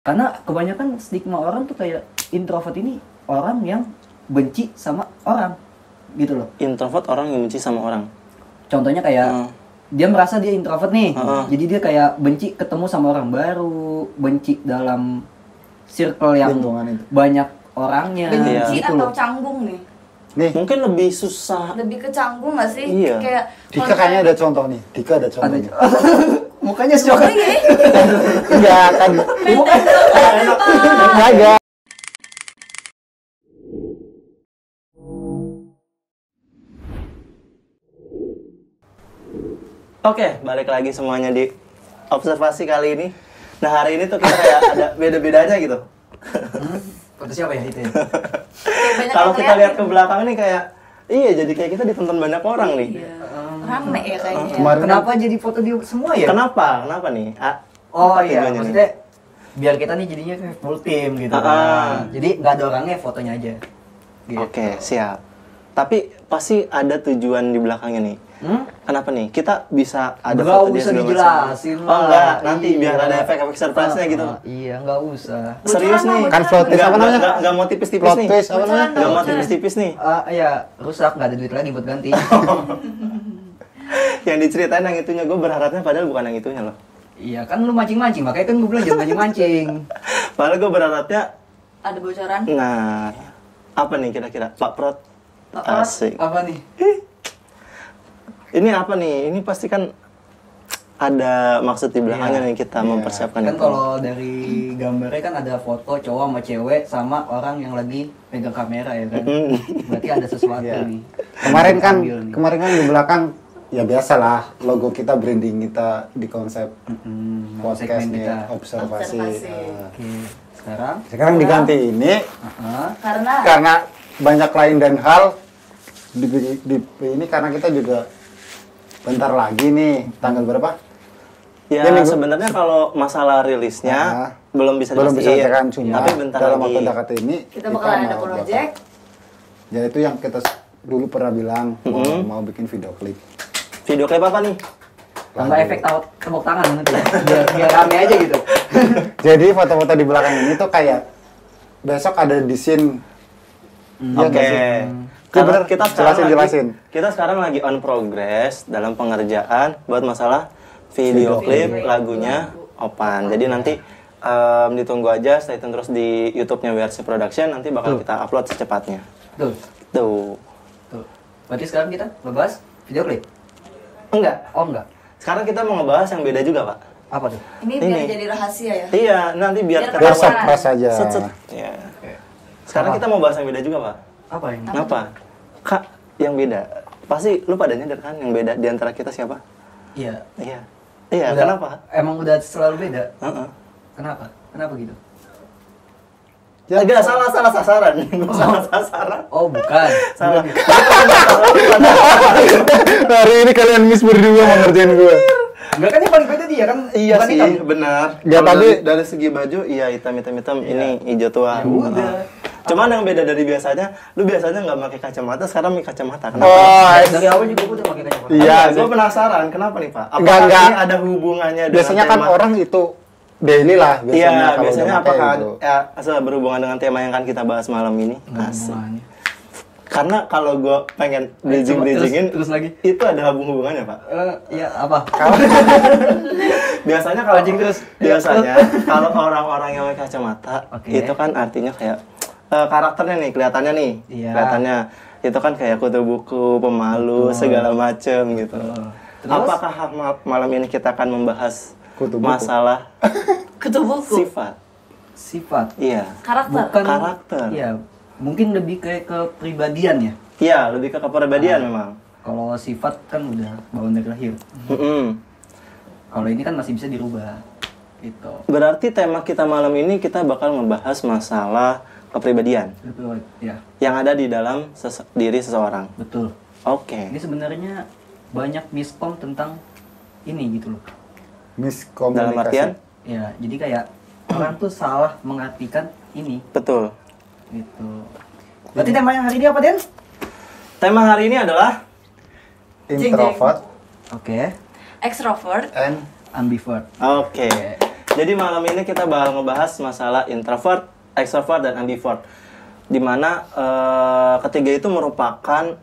Karena kebanyakan stigma orang tuh kayak introvert ini orang yang benci sama orang gitu loh. Introvert orang yang benci sama orang. Contohnya kayak dia merasa dia introvert nih, jadi dia kayak benci ketemu sama orang baru, benci dalam circle yang banyak orangnya. Benci gitu atau loh. canggung nih? Nih, mungkin lebih susah. Lebih ke canggung nggak sih? Iya. Kayak Dika kayaknya ada contoh nih. Dika ada contoh nih. Mukanya shock. Enggak kan. Enggak. Oke, balik lagi semuanya di observasi kali ini. Nah, hari ini tuh kita kayak ada beda-bedanya gitu. Foto siapa ya itu ya? Kalau kita lihat ke belakang nih kayak iya, jadi kayak kita ditonton banyak orang nih. Iya. Rame ya kayaknya. Kemarin Kenapa jadi foto dia semua ya? Kenapa? Kenapa nih? Oh apa iya, tujuannya maksudnya biar kita nih jadinya kayak full team gitu kan. Jadi nggak ada orangnya, fotonya aja. Gitu. Oke, siap. Tapi pasti ada tujuan di belakangnya nih. Kenapa nih? Kita bisa ada Nggak foto dia usah segala macam. dijelasin Oh enggak, lah. nanti Iya. biar ada efek-efek surprise-nya gitu. Iya, nggak usah. Serius nih. Kan plot twist apa namanya? Enggak mau tipis-tipis Plot nih. twist apa namanya? Enggak mau tipis-tipis nih. Iya, rusak, nggak ada duit lagi buat ganti. Yang diceritain yang itunya, gue berharapnya padahal bukan yang itunya loh. Iya, kan lu mancing-mancing, makanya kan gue bilang jangan mancing-mancing. Padahal gue berharapnya, Ada bocoran? nah, apa nih kira-kira? Pak Prot? Pak Prot. Asik. Apa nih? Ini apa nih? Ini pasti kan ada maksud di belakangnya nih kita mempersiapkan Kan itu. kalau dari gambarnya kan ada foto cowok sama cewek sama orang yang lagi pegang kamera ya kan. Berarti ada sesuatu Iya. nih. Kemarin kan Ambil nih. di belakang ya biasalah logo kita, branding kita di konsep podcast segmen nih, kita. observasi. Observasi. Oke, sekarang Sekarang diganti ini karena banyak lain dan hal ini karena kita juga bentar lagi nih tanggal berapa? Ya, minggu- sebenarnya kalau masalah rilisnya belum bisa belum bisa dipastikan. dikatakan, cuma tapi bentar dalam lagi. waktu dekat ini Kita bakalan ada mau project. Ya itu yang kita dulu pernah bilang mau bikin video klip. Video klip apa nih? tambah efek tepuk tangan nanti ya. Biar rame aja gitu. Jadi foto-foto di belakang ini tuh kayak besok ada di scene. Iya Oke. nggak sih? Karena bener. kita sekarang Jelasin. kita sekarang lagi on progress dalam pengerjaan buat masalah video klip lagunya Opan. Jadi nanti ditunggu aja, stay tune terus di YouTube-nya WRC Production, nanti bakal kita upload secepatnya. Tuh. Tuh. Tuh. Berarti sekarang kita ngebahas video klip. Enggak. Oh enggak. Sekarang kita mau ngebahas yang beda juga, Pak. Apa tuh? Ini biar Ini. jadi rahasia ya. Iya, nanti biar Biar Biar ketahuan. surprise aja. Set. Ya. Sekarang kita mau bahas yang beda juga, Pak. Apa yang? Kenapa? Kak, yang beda. Pasti lu pada nyadar kan yang beda di antara kita siapa? Iya. Iya. Iya, Udah- kenapa? Emang udah selalu beda. Heeh. Kenapa? Kenapa gitu? Ya, Enggak, salah sasaran. Salah sasaran. Oh bukan. Salah. hari ini kalian miss berdua mengerjain gue. Enggak kan yang paling beda dia kan. Iya bukan sih, hitam. benar. Ya, Kalau tadi- dari segi baju, iya hitam, ini hijau tua. Ya udah. Heeh. Cuman yang beda dari biasanya, lu biasanya nggak pakai kacamata, sekarang pakai kacamata. Kenapa? Oh, Dari awal juga gue udah pakai kacamata. Iya, gue penasaran, kenapa nih Pak? Enggak, Apakah enggak. ini ada hubungannya dengan biasanya kan tema? orang itu daily lah biasanya Iya, kalau biasanya udah pakai apakah itu. ya, asal berhubungan dengan tema yang akan kita bahas malam ini? Asik. Hubungannya. Karena kalau gue pengen bridging-bridgingin, terus lagi. itu ada hubungannya Pak. Iya apa? Biasanya kalau Anjing terus. biasanya kalau orang-orang yang pakai kacamata, Oke. itu kan artinya kayak karakternya nih, kelihatannya nih, Iya. kelihatannya itu kan kayak kutu buku, pemalu, segala macem gitu. Terus? Apakah malam ini kita akan membahas Kutu buku. masalah Kutu buku. sifat? Sifat. Iya. Karakter. Bukan Karakter. Iya, mungkin lebih kayak kepribadian ya. Iya, lebih ke kepribadian memang. Kalau sifat kan udah bawaan dari lahir. Mm-mm. Kalau ini kan masih bisa dirubah. Gitu. Berarti tema kita malam ini kita bakal membahas masalah kepribadian Betul. Ya, yang ada di dalam diri seseorang. betul. Oke. Ini sebenarnya banyak miskom tentang ini gitu loh. Miskomunikasi. Dalam artian? Ya, jadi kayak orang tuh salah mengartikan ini Betul. gitu. Berarti tema yang hari ini apa, Den? Tema hari ini adalah Introvert Oke. Extrovert. and Ambivert. oke. Jadi malam ini kita bakal ngebahas masalah introvert, extrovert, dan ambivert. Dimana ketiga itu merupakan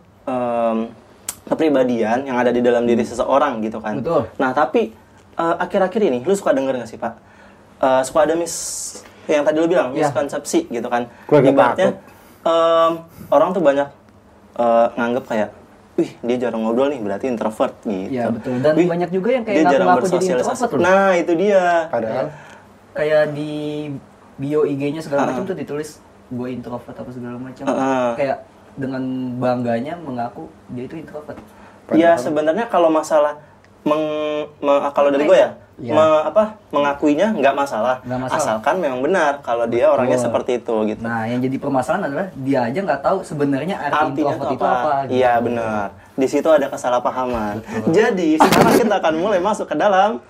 kepribadian yang ada di dalam diri seseorang gitu kan. Betul. Nah tapi akhir-akhir ini lu suka denger gak sih Pak? Suka ada yang tadi lu bilang miskonsepsi gitu kan. Ibaratnya orang tuh banyak nganggep kayak, wih dia jarang ngobrol nih berarti introvert gitu. Iya betul. Dan wih, banyak juga yang kayak dia jarang ngaku-ngaku jadi introvert loh. Nah itu dia. Padahal Kayak di bio IG-nya segala macam tuh ditulis gue introvert apa segala macam. Kayak dengan bangganya mengaku dia itu introvert. Iya sebenarnya kalau masalah kalau dari gue ya, mengakuinya nggak masalah. Asalkan memang benar kalau dia orangnya seperti itu gitu. Nah yang jadi permasalahan adalah dia aja nggak tahu sebenarnya arti introvert itu apa. Gitu. Iya benar. Di situ ada kesalahpahaman. Jadi sekarang kita akan mulai masuk ke dalam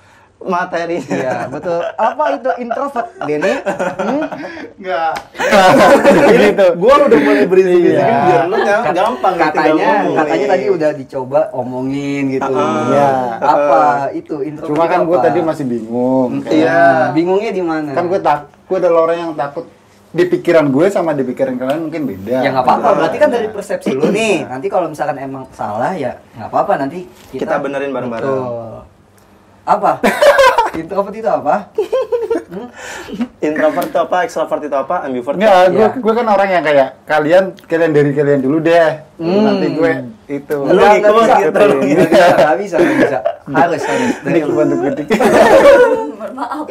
materinya. Iya betul. Apa itu introvert, Denny? enggak. Gitu. Gua udah mulai berisik biar lu gampang katanya tadi udah dicoba omongin gitu. Iya. Apa itu introvert? Cuma kan gue tadi masih bingung. Iya. Bingungnya di mana? Kan gue adalah orang yang takut di pikiran gue sama di pikiran kalian mungkin beda. Ya nggak apa-apa, berarti kan dari persepsi lu nih. Nanti kalau misalkan emang salah ya nggak apa-apa, nanti kita benerin bareng-bareng. Betul. Apa? Introvert itu apa? Introvert itu apa? Extrovert itu apa? Ambivert itu Enggak, gue kan orang yang kayak kalian dari kalian dulu deh. Nanti gue itu. Nggak bisa. Harus. Dari bentuk kritik. Maaf.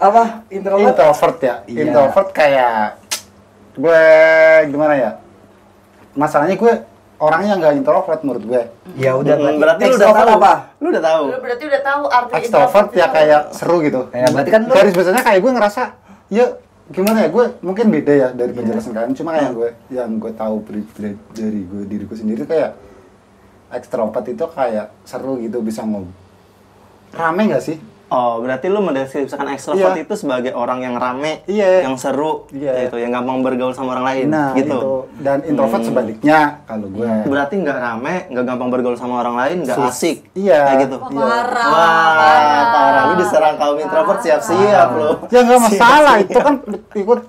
Apa? Introvert ya. Iya. Introvert kayak gue gimana ya? Masalahnya gue orangnya nggak introvert menurut gue. Ya udah berarti lu udah tahu apa? Lu udah tahu. Lu berarti udah tahu arti Extrovert ya kayak seru gitu. Ya berarti kan lu garis besarnya kayak gue ngerasa ya gimana ya, gue mungkin beda ya dari penjelasan kalian, cuma kayak yang gue tahu dari diriku sendiri kayak extrovert itu kayak seru gitu, bisa rame nggak sih? Oh, berarti lu mendeskripsikan extrovert itu sebagai orang yang rame, yang seru, gitu, yang gampang bergaul sama orang lain, gitu. Itu. Dan introvert sebaliknya kalau gue. Berarti nggak rame, nggak gampang bergaul sama orang lain, nggak asik, iya, kayak gitu. Parah. Lu diserang kaum introvert, siap-siap lu. Ya nggak masalah, itu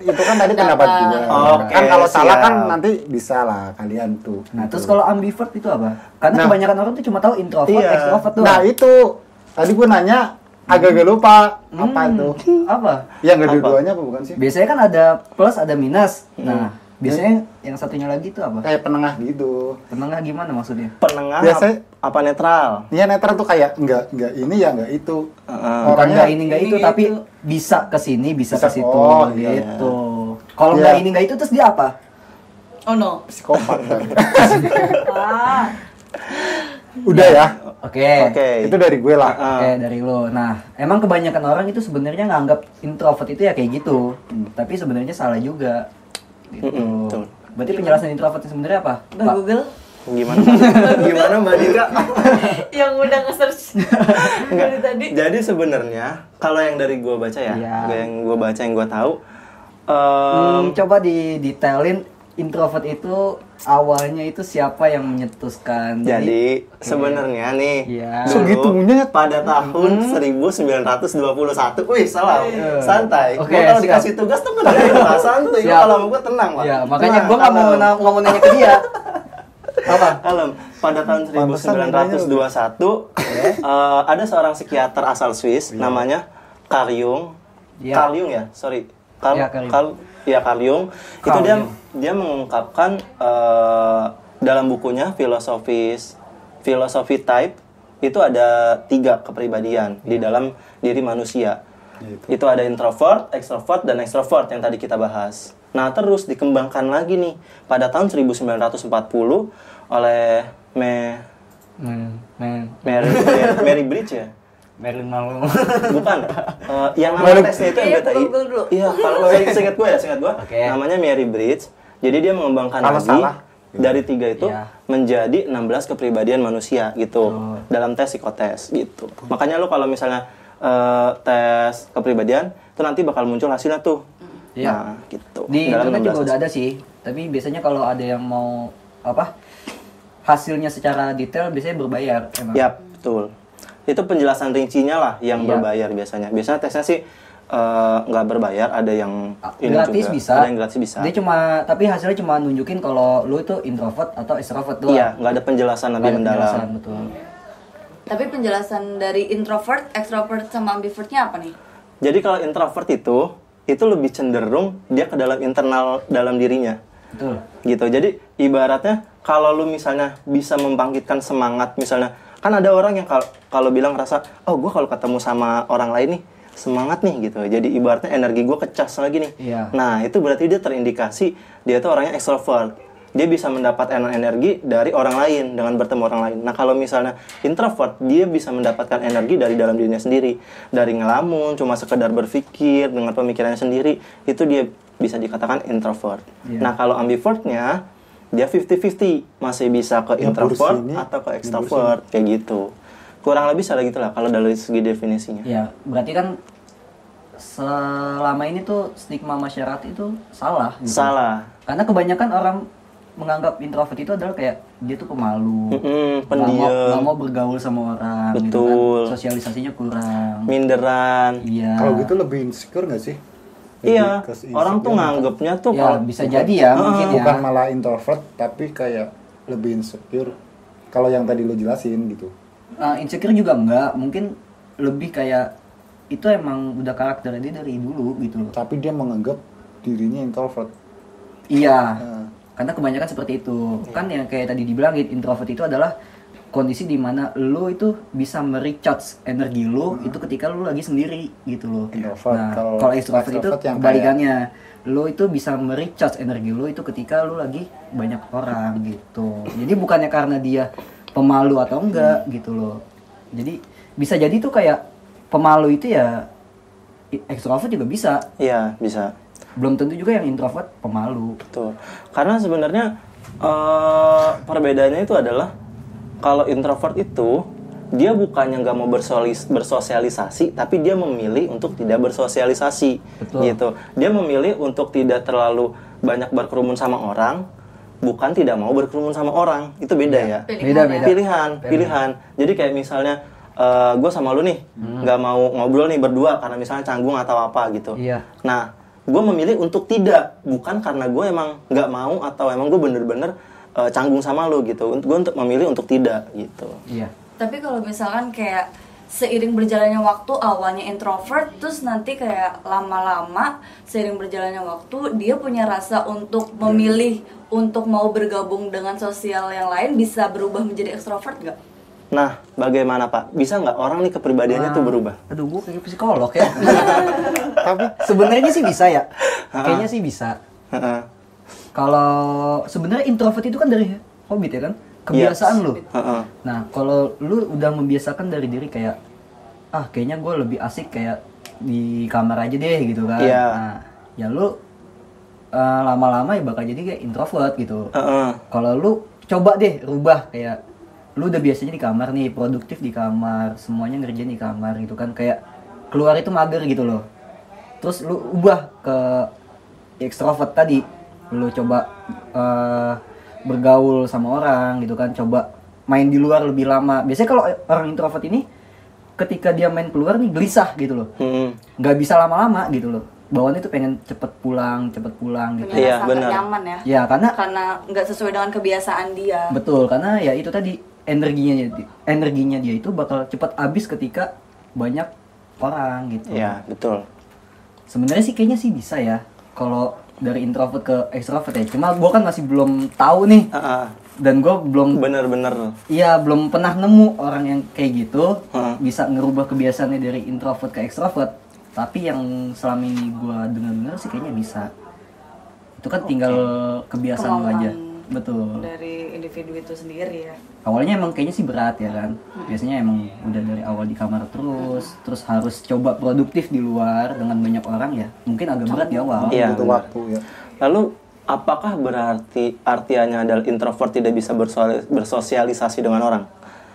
kan tadi pendapat gue. Kan kalau salah kan nanti bisa lah kalian tuh. Nah, terus kalau ambivert itu apa? Karena kebanyakan orang tuh cuma tahu introvert, extrovert tuh. Nah, itu tadi gue nanya agak lupa apa itu. Apa? Yang kedua-duanya apa bukan sih? Biasanya kan ada plus, ada minus. Nah, biasanya yang satunya lagi itu apa? Kayak penengah gitu. Penengah gimana maksudnya? Penengah biasanya apa netral? Iya, netral tuh kayak enggak ini ya enggak itu. Orangnya ini enggak itu, tapi bisa ke sini, bisa ke situ gitu. Kalau enggak ini enggak itu terus dia apa? Oh no. Psikopat kan. Udah ya. Oke. Itu dari gue lah. Oke, dari lo. Nah, emang kebanyakan orang itu sebenarnya nganggap introvert itu ya kayak gitu. Tapi sebenarnya salah juga. Gitu. Berarti penjelasan introvert itu sebenarnya apa? Udah Google? Gimana Mbak Dika? Yang udah nge-search dari tadi. Jadi sebenarnya kalau yang dari gue baca yang gue baca, yang gue tahu, coba didetailin introvert itu awalnya itu siapa yang menyetuskan. Jadi sebenarnya nih segitunya pada tahun 1921. Wih, salah. Santai. Oke, Gua kalau dikasih tugas tuh ngerjain lah, santai. Kalau mau gue tenang lah. Ya, makanya gue nggak mau nanya ke dia. Apa? Kalem. Pada tahun 1921 ada seorang psikiater asal Swiss namanya Carl Jung. Carl Jung ya? Sorry. Carl Jung. Itu dia mengungkapkan dalam bukunya Philosophy Type itu ada 3 kepribadian di dalam diri manusia. Itu ada introvert, extrovert, dan extrovert yang tadi kita bahas. Nah, terus dikembangkan lagi nih pada tahun 1940 oleh Mary Bridge ya? Marilyn Monroe. Bukan. Yang nama tesnya itu MBTI. Iya, kalau seingat gue namanya Mary Bridge. Jadi dia mengembangkan lagi dari 3 itu menjadi 16 kepribadian manusia gitu. Dalam tes psikotes gitu. Makanya lu kalau misalnya tes kepribadian itu nanti bakal muncul hasilnya tuh. Nah, gitu. Di internet juga udah ada sih. Tapi biasanya kalau ada yang mau hasilnya secara detail biasanya berbayar emang. Ya, betul. Itu penjelasan rincinya lah yang berbayar biasanya. Biasanya tesnya sih nggak berbayar, ada yang gratis juga. bisa. Ada yang gratis bisa. Dia tapi hasilnya cuma nunjukin kalau lu itu introvert atau extrovert doang. Iya, nggak ada penjelasan lebih mendalam. Betul. Tapi penjelasan dari introvert, extrovert sama ambivertnya apa nih? Jadi kalau introvert itu lebih cenderung dia ke dalam internal dalam dirinya. Betul. Gitu. Jadi ibaratnya kalau lu misalnya bisa membangkitkan semangat, misalnya kan ada orang yang kalau bilang rasa, oh gue kalau ketemu sama orang lain nih semangat nih gitu. Jadi ibaratnya energi gue kecas lagi nih. Iya. Nah itu berarti dia terindikasi dia tuh orangnya extrovert. Dia bisa mendapat energi dari orang lain dengan bertemu orang lain. Nah kalau misalnya introvert, dia bisa mendapatkan energi dari dalam dirinya sendiri, dari ngelamun, cuma sekedar berpikir dengan pemikirannya sendiri, itu dia bisa dikatakan introvert. Iya. Nah kalau ambivertnya, dia 50-50, masih bisa ke introvert atau ke extrovert, kayak gitu. Kurang lebih salah gitu lah kalau dari segi definisinya. Ya, berarti kan selama ini tuh stigma masyarakat itu salah. Gitu. Salah. Karena kebanyakan orang menganggap introvert itu adalah kayak dia tuh pemalu, pendiam, nggak mau bergaul sama orang, betul. gitu kan. Sosialisasinya kurang, minderan. Iya. Kalau gitu lebih insecure nggak sih? Iya. Orang tuh nganggapnya tuh ya, bisa jadi ya mungkin ya. Bukan malah introvert, tapi kayak lebih insecure. Kalau yang tadi lo jelasin gitu. Insecure juga enggak, mungkin lebih kayak itu emang udah karakternya dia dari dulu gitu loh. Tapi dia menganggap dirinya introvert. Iya, karena kebanyakan seperti itu. Kan yang kayak tadi dibilangin, introvert itu adalah kondisi di mana lo itu bisa merecharge energi lo itu ketika lo lagi sendiri gitu loh. Introvert. Nah, kalau extrovert itu kebalikannya. Lo itu bisa merecharge energi lo itu ketika lo lagi banyak orang gitu. Jadi bukannya karena dia pemalu atau enggak gitu loh. Jadi bisa jadi tuh kayak pemalu itu ya extrovert juga bisa. Iya, bisa. Belum tentu juga yang introvert pemalu. Betul. Karena sebenarnya perbedaannya itu adalah kalau introvert itu dia bukannya nggak mau bersosialisasi, tapi dia memilih untuk tidak bersosialisasi. Betul. Gitu. Dia memilih untuk tidak terlalu banyak berkerumun sama orang, bukan tidak mau berkerumun sama orang. Itu beda ya. Beda-beda. Pilihan. Jadi kayak misalnya gue sama lu nih nggak mau ngobrol nih berdua karena misalnya canggung atau apa gitu. Iya. Nah, gue memilih untuk tidak, bukan karena gue emang nggak mau atau emang gue bener-bener canggung sama lu gitu. Gue untuk memilih untuk tidak gitu. Iya. Tapi kalau misalkan kayak seiring berjalannya waktu awalnya introvert, terus nanti kayak lama-lama seiring berjalannya waktu dia punya rasa untuk memilih untuk mau bergabung dengan sosial yang lain, bisa berubah menjadi ekstrovert nggak? Nah, bagaimana Pak? Bisa nggak orang nih kepribadiannya tuh berubah? Aduh, gue kayak psikolog ya. Tapi sebenarnya sih bisa ya. Kayaknya sih bisa. Kalau sebenarnya introvert itu kan dari hobi ya kan? Kebiasaan lu. Nah, kalau lu udah membiasakan dari diri kayak kayaknya gue lebih asik kayak di kamar aja deh gitu kan. Nah, ya lu lama-lama ya bakal jadi kayak introvert gitu. Kalau lu coba deh rubah kayak lu udah biasanya di kamar nih, produktif di kamar, semuanya ngerjain di kamar gitu kan, kayak keluar itu mager gitu loh. Terus lu ubah ke extrovert tadi, lu coba bergaul sama orang gitu kan, coba main di luar lebih lama. Biasanya kalau orang introvert ini ketika dia main keluar nih gelisah gitu loh, nggak bisa lama-lama gitu loh. Bawaannya tuh pengen cepet pulang gitu. Iya, benar. Nyaman ya. Ya karena nggak sesuai dengan kebiasaan dia. Betul, karena ya itu tadi energinya dia itu bakal cepat habis ketika banyak orang gitu. Iya, betul. Sebenarnya sih kayaknya sih bisa ya kalau dari introvert ke extrovert ya. Cuma gue kan masih belum tahu nih. Dan gue belum bener-bener. Iya, belum pernah nemu orang yang kayak gitu bisa ngerubah kebiasaannya dari introvert ke extrovert. Tapi yang selama ini gue dengar sih kayaknya bisa. Itu kan tinggal kebiasaan lu aja. Betul. Dari individu itu sendiri ya. Awalnya emang kayaknya sih berat ya kan. Biasanya emang udah dari awal di kamar terus harus coba produktif di luar dengan banyak orang ya. Mungkin agak berat di awal. Iya, butuh waktu ya. Lalu apakah berarti artiannya adalah introvert tidak bisa bersosialisasi dengan orang?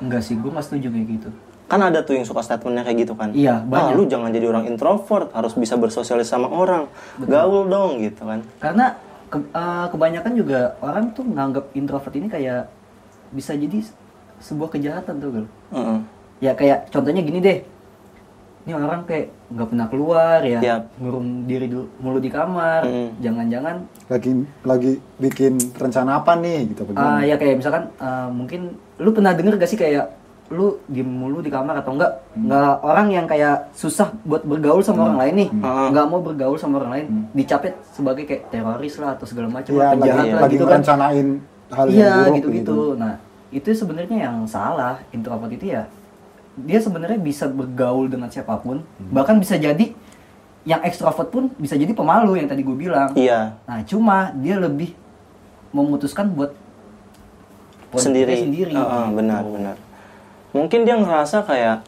Enggak sih, gue nggak setuju kayak gitu. Kan ada tuh yang suka statementnya kayak gitu kan. Iya, banyak. Lu jangan jadi orang introvert, harus bisa bersosialisasi sama orang. Betul. Gaul dong gitu kan. Karena kebanyakan juga orang tuh nganggap introvert ini kayak bisa jadi sebuah kejahatan tuh kan. Ya kayak contohnya gini deh, ini orang kayak nggak pernah keluar ya, ngurung diri mulu di kamar, jangan-jangan lagi bikin rencana apa nih gitu bagaimana? Ya kayak misalkan mungkin lu pernah denger gak sih kayak lu diem mulu di kamar atau nggak orang yang kayak susah buat bergaul sama orang lain nih, nggak mau bergaul sama orang lain, dicapet sebagai kayak teroris lah atau segala macam, penjahat lah lagi gitu kan, rencanain hal yang buruk gitu. Nah itu sebenarnya yang salah. Introvert itu ya dia sebenarnya bisa bergaul dengan siapapun, bahkan bisa jadi yang ekstrovert pun bisa jadi pemalu yang tadi gue bilang. Nah cuma dia lebih memutuskan buat sendiri. Benar. Mungkin dia ngerasa kayak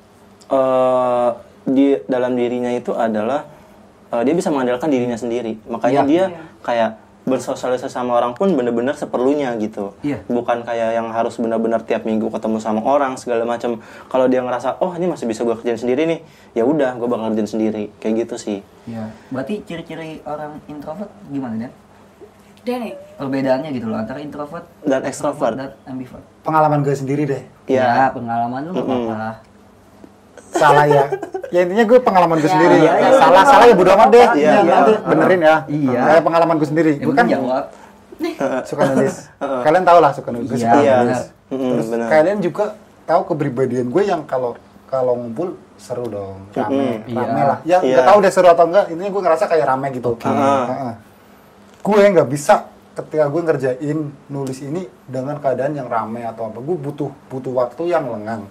di dalam dirinya itu adalah dia bisa mengandalkan dirinya sendiri, makanya dia kayak bersosialisasi sama orang pun bener-bener seperlunya gitu. Bukan kayak yang harus benar-benar tiap minggu ketemu sama orang segala macam. Kalau dia ngerasa ini masih bisa gue kerjain sendiri nih, ya udah gue bakal kerjain sendiri, kayak gitu sih. Berarti ciri-ciri orang introvert gimana Denny? Perbedaannya gitu loh antara introvert dan extrovert dan ambivert. Pengalaman gue sendiri deh. Ya pengalaman lu apa? Salah ya. Ya intinya gue pengalaman gue sendiri. Salah ya bodo amat deh. Nanti benerin ya. Kayak pengalaman gue sendiri. Gue kan jawab. Suka nulis. Kalian tau lah suka nulis. Terus kalian juga tahu kepribadian gue yang kalau ngumpul seru dong, rame lah. Ya nggak tahu deh seru atau enggak. Intinya gue ngerasa kayak rame gitu. Gue nggak bisa ketika gue ngerjain nulis ini dengan keadaan yang rame atau apa. Gue butuh waktu yang lengang.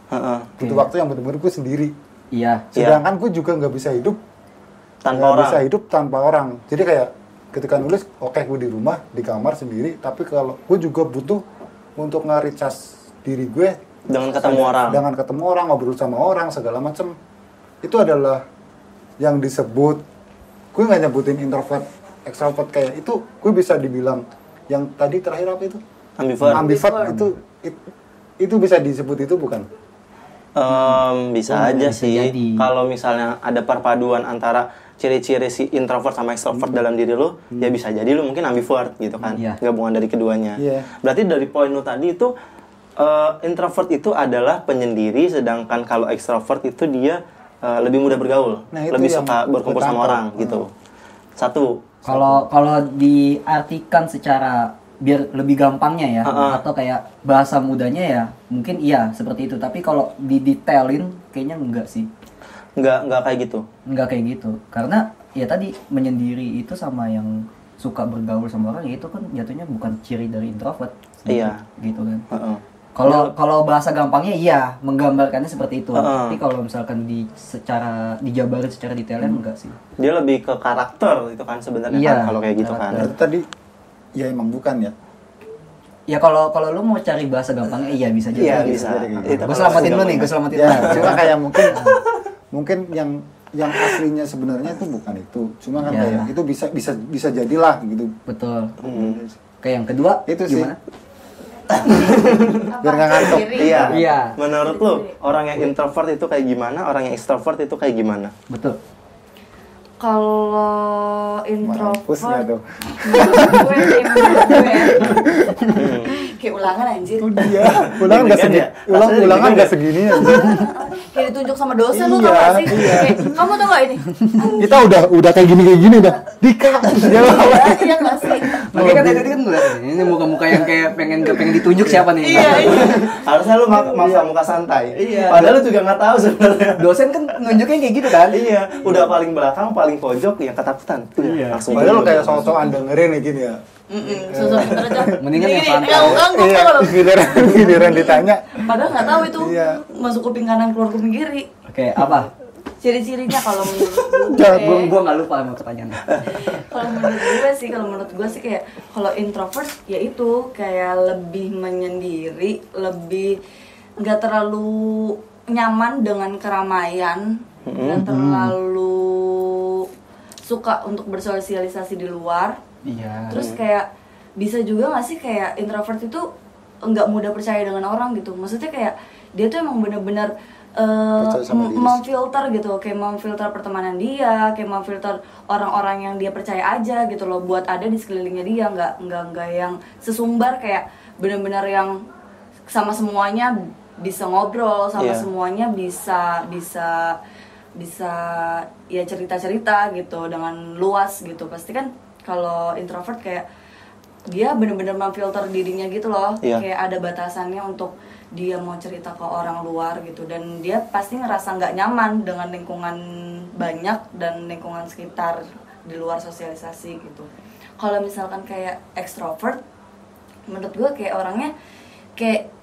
Butuh waktu yang benar-benar gue sendiri. Sedangkan gue juga nggak bisa hidup tanpa orang. Jadi kayak ketika nulis, gue di rumah di kamar sendiri. Tapi kalau gue juga butuh untuk nge-recharge diri gue dengan ketemu orang, ngobrol sama orang segala macem. Itu adalah yang disebut, gue nggak nyebutin introvert, extrovert kayak itu. Gue bisa dibilang yang tadi terakhir apa itu? Ambivert itu bisa disebut itu bukan? Bisa aja sih. Kalau misalnya ada perpaduan antara ciri-ciri si introvert sama extrovert dalam diri lu, ya bisa jadi lu mungkin ambivert gitu kan. Gabungan dari keduanya. Berarti dari poin lu tadi itu introvert itu adalah penyendiri, sedangkan kalau extrovert itu dia lebih mudah bergaul, lebih suka berkumpul sama orang gitu. Satu. Kalau diartikan secara biar lebih gampangnya ya, atau kayak bahasa mudanya ya, mungkin iya seperti itu. Tapi kalau didetailin kayaknya enggak sih. Enggak kayak gitu. Enggak kayak gitu. Karena ya tadi menyendiri itu sama yang suka bergaul sama orang, ya itu kan jatuhnya bukan ciri dari introvert. Gitu kan. Kalau bahasa gampangnya iya, menggambarkannya seperti itu. Tapi kalau misalkan dijabarin secara detailnya enggak sih. Dia lebih ke karakter itu kan sebenarnya kan kalau kayak gitu kan. Itu tadi ya emang bukan ya. Ya kalau lu mau cari bahasa gampangnya iya bisa jadi. Iya bisa. Gue selamatin lu nih, gue selamatin lu. Cuma kayak mungkin yang aslinya sebenarnya itu bukan itu. Cuma kan kayak itu bisa jadilah gitu. Betul. Kayak yang kedua itu gimana? Biar nggak ngantuk. Iya. Menurut lu orang yang introvert itu kayak gimana? Orang yang extrovert itu kayak gimana? Betul. Kalau introvert, tuh. Kayak ulangan anjir. Ulangan nggak segini anjir. Kayak ditunjuk sama dosen lu tau gak sih? Kamu tau gak ini? Kita udah kayak gini udah Dika. Iya nggak sih? Makanya kan tadi kan ini muka-muka yang kayak pengen ditunjuk siapa nih? Iya. Harusnya lu maksa muka santai. Padahal lu juga nggak tahu sebenarnya. Dosen kan nunjuknya kayak gitu kan? Iya. Udah paling belakang, paling pojok, yang ketakutan. Langsung. Padahal lu kayak sok-sokan dengerin nih gini ya. Sosok pinter aja. Mendingan yang santai. Giliran ditanya. Padahal nggak tahu itu masuk kuping kanan keluar kuping kiri. Oke, apa? Ciri-cirinya kalau menurut gue nggak lupa sama pertanyaannya. Kalau menurut gue sih kayak kalau introvert ya itu kayak lebih menyendiri, lebih nggak terlalu nyaman dengan keramaian, nggak terlalu suka untuk bersosialisasi di luar. Terus kayak bisa juga nggak sih kayak introvert itu nggak mudah percaya dengan orang gitu. Maksudnya kayak dia tuh emang benar-benar memfilter gitu, kayak memfilter pertemanan dia, kayak memfilter orang-orang yang dia percaya aja gitu loh, buat ada di sekelilingnya dia, nggak yang sesumbar kayak benar-benar yang sama semuanya bisa ngobrol sama Iya. semuanya, bisa ya cerita-cerita gitu dengan luas gitu. Pasti kan kalau introvert kayak dia bener-bener memfilter dirinya gitu loh. Iya. Kayak ada batasannya untuk dia mau cerita ke orang luar gitu, dan dia pasti ngerasa nggak nyaman dengan lingkungan banyak dan lingkungan sekitar di luar sosialisasi gitu. Kalau misalkan kayak extrovert, menurut gue kayak orangnya kayak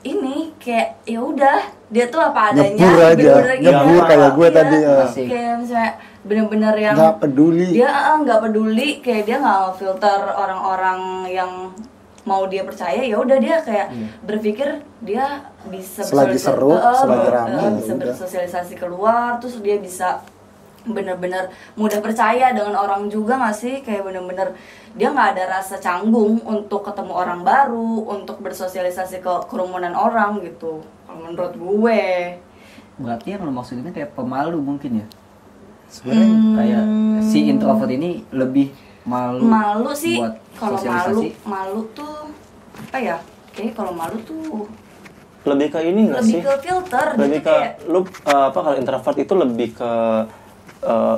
ini, kayak ya udah dia tuh apa adanya, Nyebur aja, bener-bener gitu. nyebur kayak gue tadi ya. Asik. Kayak misalnya bener-bener yang Nggak peduli. dia nggak peduli, kayak dia nggak filter orang-orang yang mau dia percaya, ya udah dia kayak berpikir dia bisa Selagi seru, selagi rame, bisa ya udah. bersosialisasi keluar, terus dia bisa bener-bener mudah percaya dengan orang juga nggak sih, kayak bener-bener dia nggak ada rasa canggung untuk ketemu orang baru, untuk bersosialisasi ke kerumunan orang gitu. Kalau menurut gue Berarti yang lo maksudnya kayak pemalu mungkin ya? Sebenarnya kayak si introvert ini lebih malu sih. buat Kalau sosialisasi. malu tuh apa ya, kayaknya kalau malu tuh Lebih ke ini nggak sih? lebih ke filter Lebih gitu, ke kayak lu apa, kalau introvert itu lebih ke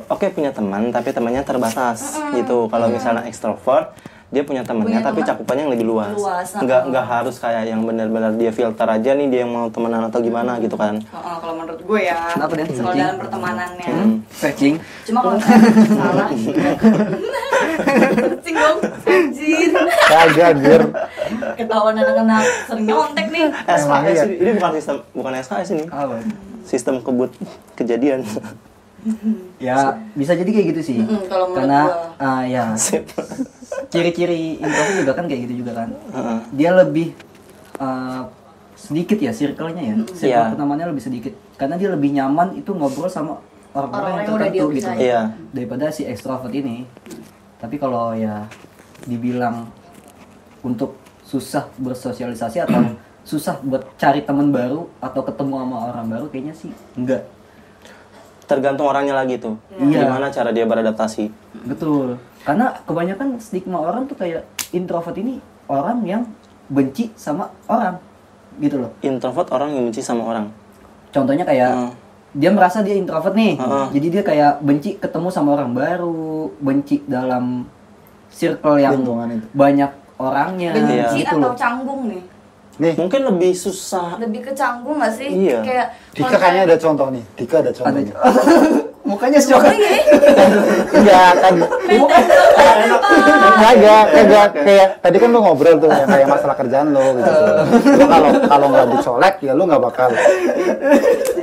oke, punya teman tapi temannya terbatas gitu. Kalau misalnya extrovert dia punya temannya Punya tapi teman cakupannya yang lebih luas. Nggak harus kayak yang benar-benar dia filter aja nih dia yang mau temenan atau gimana gitu kan. kalau menurut gue ya, Kenapa, Den? kalau Searching? dalam pertemanannya. Searching. Cuma kalau misalnya salah searching dong, anjir. Kagak anjir. Ketahuan anak-anak sering nyontek nih. SKS iya. ini bukan SKS ini. Apa? Sistem kebut kejadian. Ya bisa jadi kayak gitu sih. Kalau menurut Karena gua. ya Sip. ciri-ciri introvert juga kan kayak gitu juga kan. Dia lebih sedikit ya circle-nya ya. Circle Iya. pertemanannya lebih sedikit. Karena dia lebih nyaman itu ngobrol sama orang-orang yang Orang-orang yang udah tertentu dia gitu. percaya. Iya. Daripada si extrovert ini. Tapi kalau ya dibilang untuk susah bersosialisasi atau susah buat cari teman baru atau ketemu sama orang baru, kayaknya sih enggak. Tergantung orangnya lagi tuh. Iya. Gimana cara dia beradaptasi. Betul. Karena kebanyakan stigma orang tuh kayak introvert ini orang yang benci sama orang gitu loh. Introvert orang yang benci sama orang. Contohnya kayak dia merasa dia introvert nih. Jadi dia kayak benci ketemu sama orang baru, benci dalam circle yang Lingkungan itu. banyak orangnya Benci gitu atau loh. canggung nih? Nih, Mungkin lebih susah. Lebih ke canggung gak sih? Iya. Kayak Dika kayaknya ada contoh nih. Dika ada contoh. nih. Mukanya shock. Enggak kan. Kagak kayak tadi kan lu ngobrol tuh yang kayak masalah kerjaan lo gitu. Lu kalau nggak dicolek ya lu nggak bakal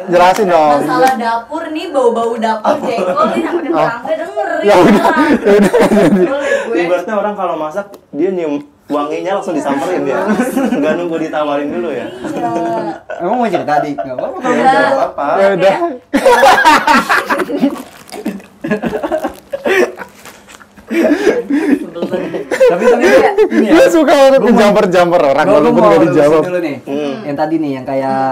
jelasin dong. masalah dapur nih, bau-bau dapur jengkol nih sampai tetangga denger Ya udah. Boleh gue. Ibaratnya orang kalau masak dia nyium wanginya langsung disamperin dia. Nggak nunggu ditawarin dulu ya. Iya. Emang mau cerita Dik? Enggak apa-apa kalau Udah. udah. Apa? Ya udah. Tapi kayak ini ya. Dia suka banget jamper orang Gue walaupun mau nggak dijawab. dulu nih. Yang tadi nih yang kayak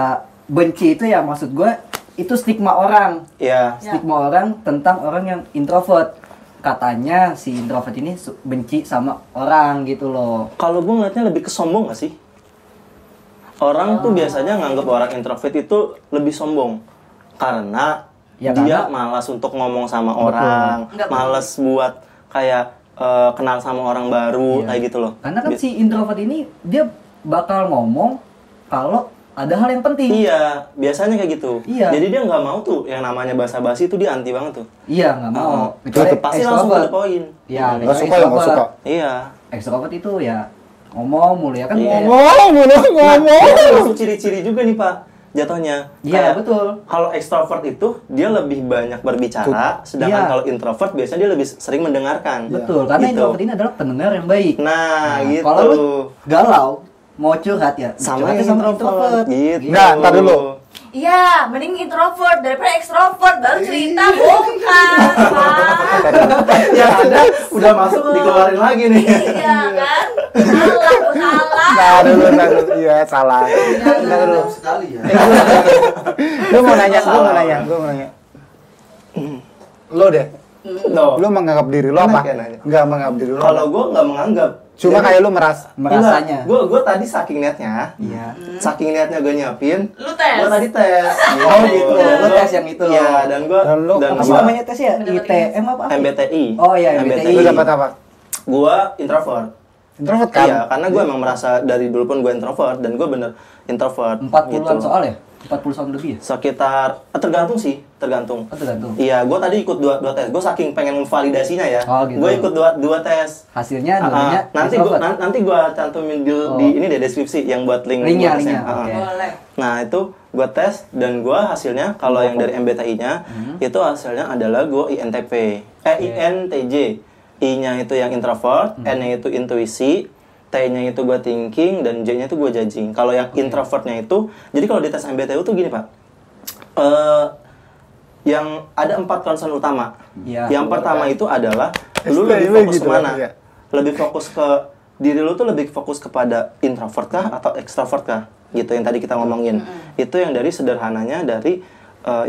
benci itu ya, maksud gue itu stigma orang. Iya. Stigma orang tentang orang yang introvert. Katanya si introvert ini benci sama orang gitu loh. Kalau gue ngeliatnya lebih ke sombong gak sih? Orang tuh biasanya nganggap orang introvert itu lebih sombong. Karena Ya, dia karena- malas untuk ngomong sama orang. Nggak Malas buat kayak kenal sama orang baru, Iya. kayak gitu loh. Karena kan si introvert ini dia bakal ngomong kalau ada hal yang penting. Iya, biasanya kayak gitu. Iya. Jadi dia nggak mau tuh yang namanya basa-basi itu dia anti banget tuh. Iya, nggak mau. Kecuali Pasti langsung to the extrovert. point. Iya, Hmm. Nggak suka ya nggak suka. Iya. Extrovert itu ya ngomong mulu ya kan. Iya. Ngomong. Itu termasuk ciri-ciri juga nih Pak, jatuhnya. Iya, Kayak, betul. Kalau extrovert itu dia lebih banyak berbicara, sedangkan Iya. kalau introvert biasanya dia lebih sering mendengarkan. Betul, karena Gitu. introvert ini adalah pendengar yang baik. Nah, gitu. Kalau lu galau, mau curhat ya, Sama curhatnya yang introvert. Gitu. Nah, ntar dulu. Iya, mending introvert daripada extrovert, baru cerita bongkar, Pak. Ya ada, udah masuk dikeluarin lagi nih. Iya kan? Salah. Nah, dulu. Iya, salah. Nah, dulu. sekali ya. Gue mau nanya. Lo deh. No. Lo menganggap diri lo apa? Enak ya nanya. Enggak menganggap diri lo. Kalau gue nggak menganggap, Cuma kayak lu merasanya. Gue tadi saking niatnya. Iya. Saking niatnya gue nyiapin. Lu tes. Gue tadi tes. Oh gitu. Lu tes yang itu. Iya, dan gue apa sih namanya tesnya? ITM apa? MBTI. Oh iya, MBTI. Lu dapat apa? Gue introvert. Introvert kan? Iya, karena gue emang merasa dari dulu pun gue introvert dan gue bener introvert. 40-an soal ya? 40 soal lebih ya? Sekitar tergantung sih, tergantung. Oh, tergantung. Iya, gue tadi ikut dua tes. Gue saking pengen memvalidasinya ya. Oh, gitu. Gue ikut dua tes. Hasilnya dua-duanya nanti gue cantumin di ini deh deskripsi yang buat linknya. Oke. Boleh. Nah itu gue tes dan gue hasilnya kalau yang dari MBTI-nya itu hasilnya adalah gue INTP, INTJ. I-nya itu yang introvert, N-nya itu intuisi, T-nya itu gue thinking, dan J-nya itu gue judging. Kalau yang introvertnya itu, jadi kalau di tes MBTI itu gini pak, yang ada 4 concern utama. Ya, yang pertama itu adalah lu lebih fokus kemana? Lebih fokus ke diri lu tuh lebih fokus kepada introvert kah atau extrovert kah? Gitu yang tadi kita ngomongin. Itu yang dari sederhananya dari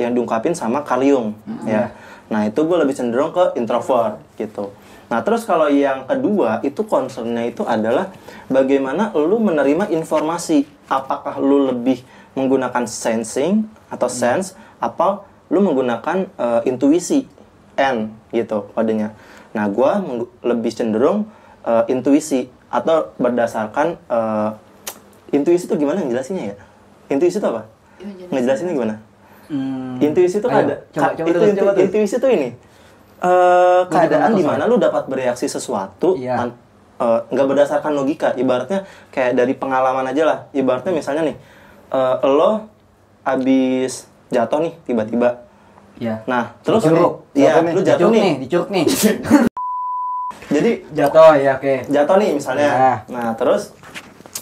yang diungkapin sama Carl Jung. Ya. Nah itu gue lebih cenderung ke introvert gitu. Nah terus kalau yang kedua itu concernnya itu adalah bagaimana lu menerima informasi. Apakah lu lebih menggunakan sensing atau sense atau lu menggunakan intuisi N gitu kodenya. Nah gue lebih cenderung intuisi atau berdasarkan intuisi itu gimana ngejelasinnya ya? Intuisi itu apa? Ngejelasinnya gimana? Intuisi itu intuisi itu ini keadaan di mana lu dapat bereaksi sesuatu nggak berdasarkan logika, ibaratnya kayak dari pengalaman aja lah. Ibaratnya misalnya nih lo abis jatuh nih tiba-tiba. Iya. Nah, terus lu jatuh nih. Dicuruk nih. Jadi jatuh ya, oke. Jatuh nih misalnya. Ya. Nah, terus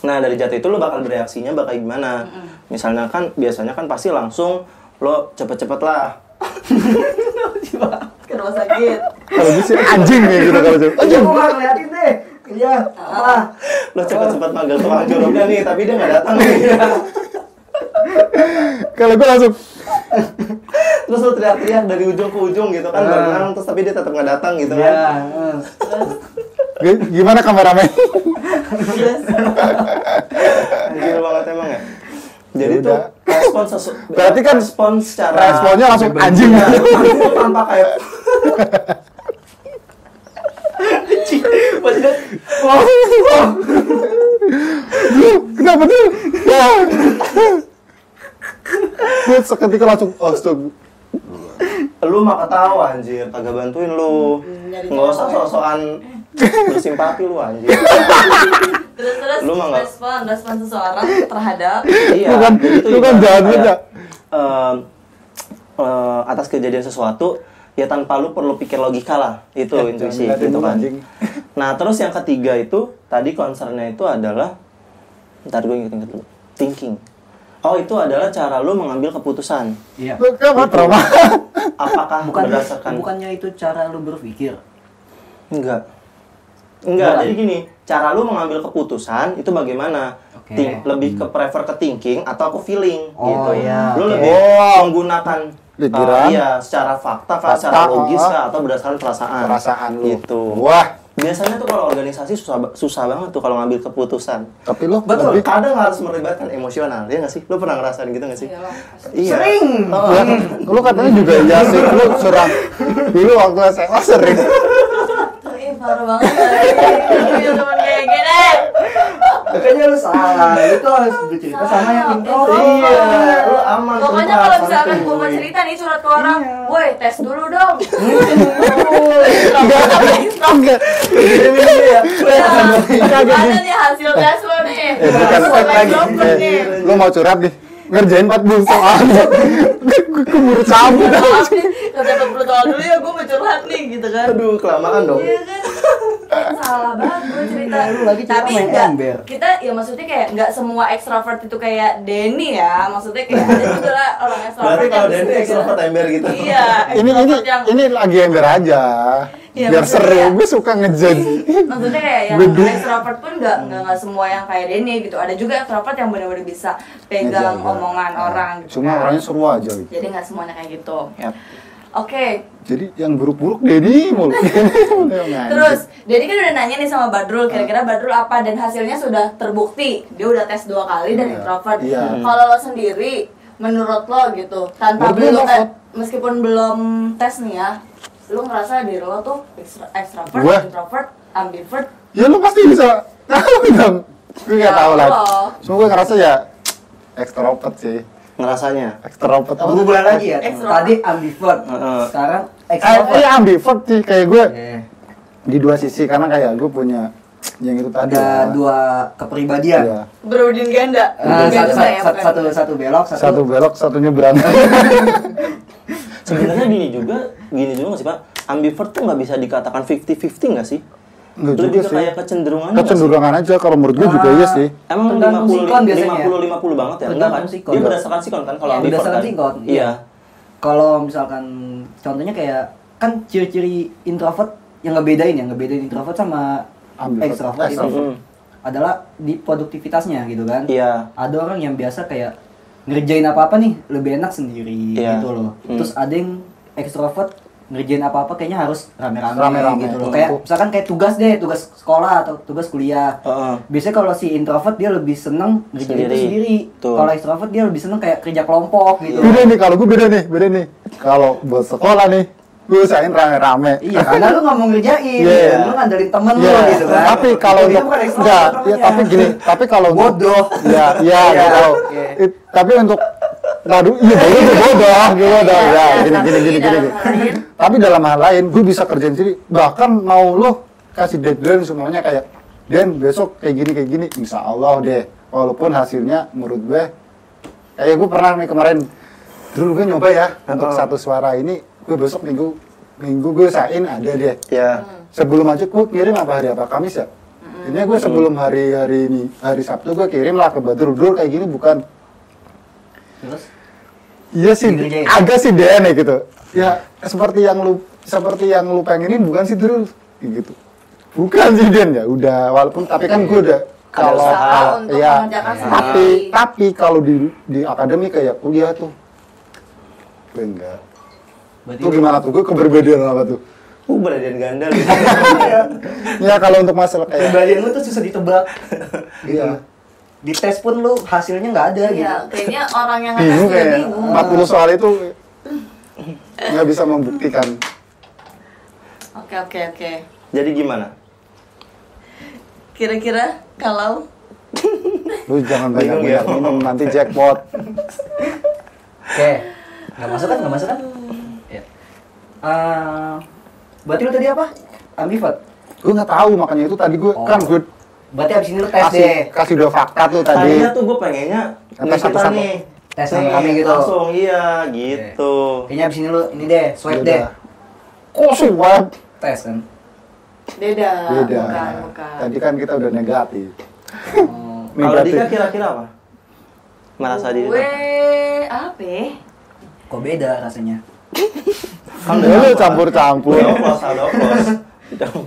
dari jatuh itu lo bakal bereaksinya bakal gimana? Misalnya kan biasanya kan pasti langsung lo cepet-cepet lah. Ke rumah sakit. Kalau bisa anjing kayak gitu kalau gitu. Oh, jangan gua ngeliatin deh. Iya. Lo cepet-cepet manggil tukang joroknya nih, tapi dia nggak datang nih. Kalau gue langsung Terus lo teriak-teriak dari ujung ke ujung gitu kan, berenang terus tapi dia tetap nggak datang gitu kan. Gimana kameramen? Anjir banget emang ya. Jadi tuh respon berarti kan respon secara responnya langsung anjing itu tanpa kayak kenapa tuh? Gue seketika langsung astaga. Lu mah ketawa anjir, kagak bantuin lu. Nggak usah sok-sokan bersimpati lu anjir. Terus lu mah nggak respon seseorang terhadap lu kan jahat aja. Atas kejadian sesuatu ya tanpa lu perlu pikir logika lah, itu intuisi gitu kan. Nah terus yang ketiga itu tadi concernnya itu adalah ntar gue inget dulu, thinking. Oh itu adalah cara lu mengambil keputusan. Iya. Lu kenapa trauma? Apakah berdasarkan? Bukannya itu cara lu berpikir? Enggak. Jadi gini, cara lu mengambil keputusan itu bagaimana? Lebih ke prefer ke thinking atau ke feeling gitu. Iya. Lu lebih menggunakan secara fakta kah, secara logis kah, atau berdasarkan perasaan lu. Gitu. Wah. Biasanya tuh kalau organisasi susah banget tuh kalau ngambil keputusan. Tapi lu betul, kadang harus melibatkan emosional, ya nggak sih? Lu pernah ngerasain gitu nggak sih? Iya. Sering. Lu katanya juga iya sih, lu suram. Dulu waktu SMA sering. Parah banget. Punya teman kayak gini. Kayaknya lu salah. Itu harus bercerita sama yang introvert. Iya, lu aman. Pokoknya kalau misalkan gue mau cerita nih curhat ke orang, woi tes dulu dong. Enggak. Ada nih hasil tes lo nih. Bukan lagi. Lu mau curhat nih? Ngerjain 40 soal. Gue murid cabut. Kerja 40 soal dulu ya, gue mau curhat nih gitu kan. Aduh, kelamaan dong. Iya kan. Salah banget gue cerita. Tapi main ember. kita ya maksudnya kayak nggak semua ekstrovert itu kayak Denny ya. Maksudnya kayak ada juga lah orang ekstrovert. Berarti kalau Denny ekstrovert ember gitu. Iya. Ini lagi ember aja. Ya, biar seru, gue suka ngejudge. Maksudnya kayak yang extrovert pun nggak semua yang kayak Denny gitu. Ada juga extrovert yang benar-benar bisa pegang omongan orang gitu. Cuma orangnya seru aja gitu. Jadi nggak semuanya kayak gitu. Yap. Oke. Jadi yang buruk-buruk Denny mulu. Terus, Denny kan udah nanya nih sama Badrul, kira-kira Badrul apa, dan hasilnya sudah terbukti. Dia udah tes 2 kali dan introvert. Kalau lo sendiri, menurut lo gitu, tanpa belum meskipun belum tes nih ya, lo ngerasa diri lo tuh extrovert, introvert, ambivert? Ya lo pasti bisa tahu dong. Gue nggak tahu lah. Cuma gue ngerasa ya extrovert sih. Ngerasanya Extrovert. Berubah lagi ya. Tadi ambivert, sekarang extrovert. Iya ambivert sih kayak gue. Di 2 sisi karena kayak gue punya yang itu tadi. Ada 2 kepribadian. Iya. Berudin ganda. Satu belok, satu belok, satu nyebrang. sebenarnya gini juga nggak sih Pak? Ambivert tuh nggak bisa dikatakan 50-50 nggak sih? Enggak Lebih juga ke sih. kayak kecenderungan. Kecenderungan aja kalau menurut gue juga iya sih. Emang Tergantung sikon biasanya. 50 banget ya? Enggak kan? Sikon. Dia berdasarkan sikon kan kalau ambivert Berdasarkan kan? sikon. Iya. Kalau misalkan contohnya kayak kan ciri-ciri introvert yang ngebedain introvert sama extrovert itu adalah di produktivitasnya gitu kan. Iya. Ada orang yang biasa kayak ngerjain apa-apa nih lebih enak sendiri gitu loh. Terus ada yang extrovert ngerjain apa-apa kayaknya harus rame-rame gitu loh. Kayak misalkan kayak tugas sekolah atau tugas kuliah. Biasanya kalau si introvert dia lebih seneng ngerjain itu sendiri. Kalau extrovert dia lebih seneng kayak kerja kelompok gitu. Beda nih kalau gue beda nih. Kalau buat sekolah nih, gue usahain rame-rame. Iya, karena lu nggak mau ngerjain, lu ngandelin temen lu gitu kan. Tapi kalau tapi gini, tapi kalau bodoh. Iya, gitu. Tapi untuk bodoh ya, gini. Tapi dalam hal lain, gue bisa kerjain sendiri. Bahkan mau lo kasih deadline semuanya kayak, Dan besok kayak gini, insya Allah deh. Walaupun hasilnya menurut gue, kayak gue pernah nih kemarin, dulu gue nyoba ya untuk satu suara ini, gue besok minggu gue usahain ada deh. Iya. Sebelum aja gue kirim hari apa Kamis ya. Ini gue sebelum hari Sabtu gue kirim lah ke Badrul kayak gini bukan. Terus? Iya sih, agak sih DNA gitu. Ya seperti yang lu pengenin bukan sih Drul gitu. Bukan sih Den ya, udah walaupun tapi kan gue udah kalau ya tapi kalau di akademi kayak kuliah tuh gue enggak. Tuh gimana tuh? Gue keberbedaan apa tuh? Keberbedaan ganda. Ya kalau untuk masalah kayak keberbedaan lu tuh susah ditebak. Iya. Di tes pun lu hasilnya nggak ada gitu. Iya, kayaknya orang yang ngetes juga bingung. 40 soal itu nggak bisa membuktikan. Oke. Jadi gimana? Kira-kira kalau Lu jangan banyak minum nanti jackpot. Oke. Nggak masuk kan? Ya. Berarti lu tadi apa? Ambivert? Gue nggak tahu makanya itu tadi gue Berarti abis ini lu tes deh. kasih 2 fakta tuh tadi. Tadinya tuh gue pengennya tes kita nih tes sama kami gitu. Langsung iya gitu. Kayaknya abis ini lu ini deh, swipe deh. Kok swipe? Tes kan. beda. Bukan. Tadi kan kita udah negatif. Kalau Dika kira-kira apa? Merasa diri Gue apa ya? Kok beda rasanya? Kan lu campur-campur.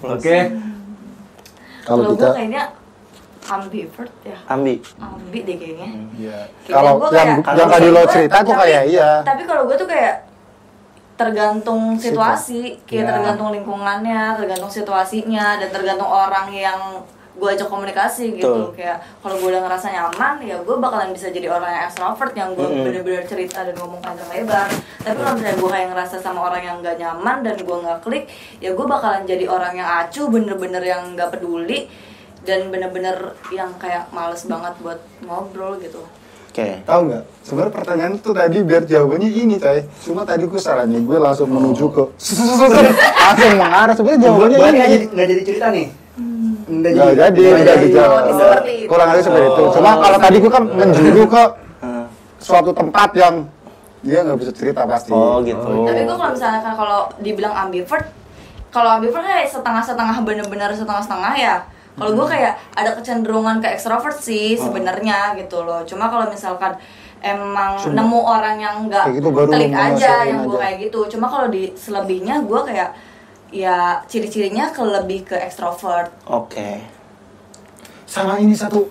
Oke. Kalau gue kita kayaknya ambivert ya. Ambi Deh kayaknya. iya. Kayaknya Kalau gua yang tadi lo cerita tuh kayak iya. Tapi kalau gue tuh kayak tergantung situasi, kayak tergantung lingkungannya, tergantung situasinya, dan tergantung orang yang gue ajak komunikasi gitu. Kayak kalau gue udah ngerasa nyaman, ya gue bakalan bisa jadi orang yang extrovert, yang gue bener-bener cerita dan ngomong panjang lebar. Tapi kalau misalnya gue kayak ngerasa sama orang yang gak nyaman dan gue gak klik, ya gue bakalan jadi orang yang acuh, bener-bener yang gak peduli, dan bener-bener yang kayak males banget buat ngobrol gitu. Oke. Tahu nggak? Sebenarnya pertanyaan tuh tadi biar jawabannya ini, Tay. Cuma tadi gue sarannya gue langsung menuju ke langsung mengarah. Sebenarnya jawabannya ini. Nggak jadi cerita nih. Nggak jadi, nggak dijawab. Kurang lebih seperti itu. Cuma kalau tadi gue kan menjuru ke suatu tempat yang dia nggak bisa cerita pasti. Oh gitu. Tapi gue kalau misalnya kalau dibilang ambivert, kalau ambivert kayak setengah-setengah, bener-bener setengah-setengah ya. Kalau gue kayak ada kecenderungan ke extrovert sih sebenarnya gitu loh. Cuma kalau misalkan emang nemu orang yang nggak gitu, klik aja yang gue kayak gitu. Cuma kalau di selebihnya gue kayak ya ciri-cirinya lebih ke extrovert. Oke. Sama ini satu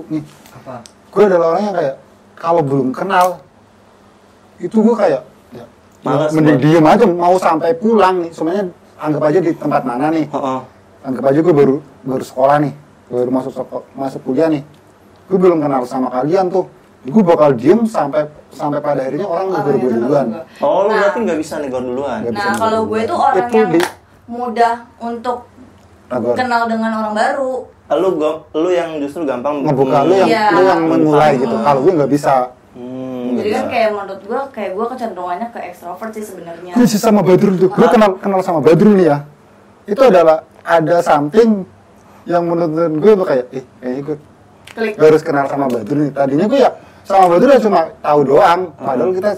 nih. Apa? Gue adalah orang yang kayak kalau belum kenal itu gue kayak ya Malas mending diem aja, mau sampai pulang nih. Semuanya anggap aja di tempat mana nih. Anggap aja gue baru sekolah nih, baru masuk kuliah nih. Gue belum kenal sama kalian tuh. Gue bakal diem sampai pada akhirnya orang negor gue duluan. Oh, lu berarti nggak bisa negor duluan. Nah, kalau gue tuh orang yang mudah untuk kenal dengan orang baru. Lu yang justru gampang ngebuka, lu yang memulai gitu. Kalau gue nggak bisa. Jadi kan kayak menurut gue, kayak gue kecenderungannya ke ekstrovert sih sebenarnya. Gue sih sama Badrul tuh. Gue kenal sama Badrul nih ya. Itu adalah ada something yang menurut gue tuh kayak, kayaknya gue harus kenal sama Badrul nih. Tadinya gue ya sama Badrul ya cuma tahu doang. Padahal kita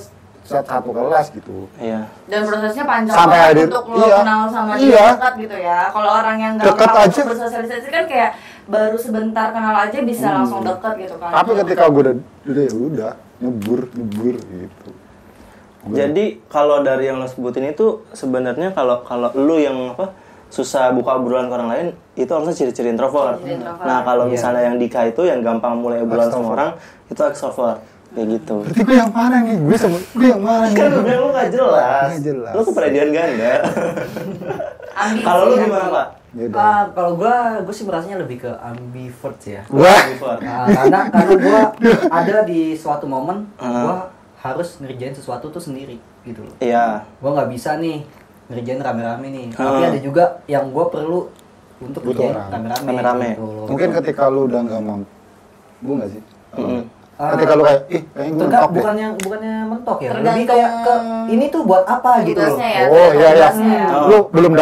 satu kelas gitu. Iya. Dan prosesnya panjang sampai banget untuk lo kenal sama dia dekat gitu ya. Kalau orang yang nggak pernah bersosialisasi kan kayak baru sebentar kenal aja bisa langsung dekat gitu kan. Tapi ketika gue udah nyebur gitu. Jadi kalau dari yang lo sebutin itu sebenarnya kalau lu yang susah buka obrolan ke orang lain itu harusnya ciri-ciri introvert. Nah kalau misalnya yang Dika itu yang gampang mulai obrolan sama orang itu extrovert kayak gitu. Berarti gue yang mana nih? Gue yang mana nih? Kan udah lu nggak jelas. Lu kepribadian ganda. Kalau lu gimana Pak? Kalau gue sih merasanya lebih ke ambivert ya. Karena gue ada di suatu momen gue harus ngerjain sesuatu tuh sendiri gitu loh. Iya. Gue nggak bisa nih ngerjain rame-rame nih. Tapi ada juga yang gue perlu untuk ngerjain rame-rame. Gitu. Mungkin ketika lu udah nggak mau, gue nggak sih. Ketika lu kayak, kayaknya gue mentok deh. Bukannya mentok ya. Lebih kayak ke ini tuh buat apa gitu loh. Ya, oh iya. Lu belum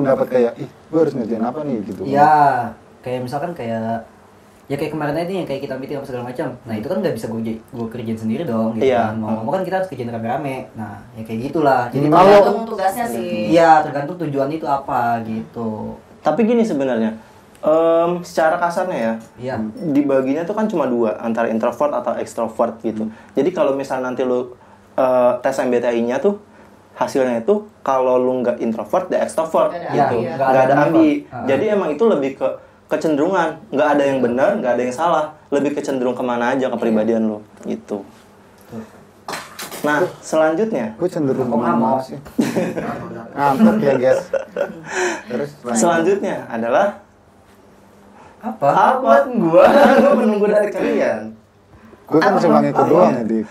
dapat kayak, gue harus ngerjain apa nih gitu. Iya, kayak misalkan kayak kemarin aja yang kayak kita meeting apa segala macam. Nah itu kan nggak bisa gue kerjain sendiri dong. Gitu kan. Mau ngomong kan kita harus kerjain rame-rame. Nah ya kayak gitulah. Jadi tergantung tugasnya sih. Iya, tergantung tujuan itu apa gitu. Tapi gini sebenarnya. Secara kasarnya ya, dibaginya tuh kan cuma dua, antara introvert atau extrovert gitu. Jadi kalau misal nanti lu tes MBTI-nya tuh hasilnya itu kalau lu nggak introvert, dia extrovert gitu, nggak ada ambi. Jadi emang itu lebih ke kecenderungan, nggak ada yang benar, nggak ada yang salah, lebih kecenderung kemana aja kepribadian lu gitu. Nah selanjutnya, gue cenderung kemana sih? Ngantuk ya guys. Terus selanjutnya adalah apa gua menunggu dari kalian. Gue kan cuma ngikut doang ya, Dik.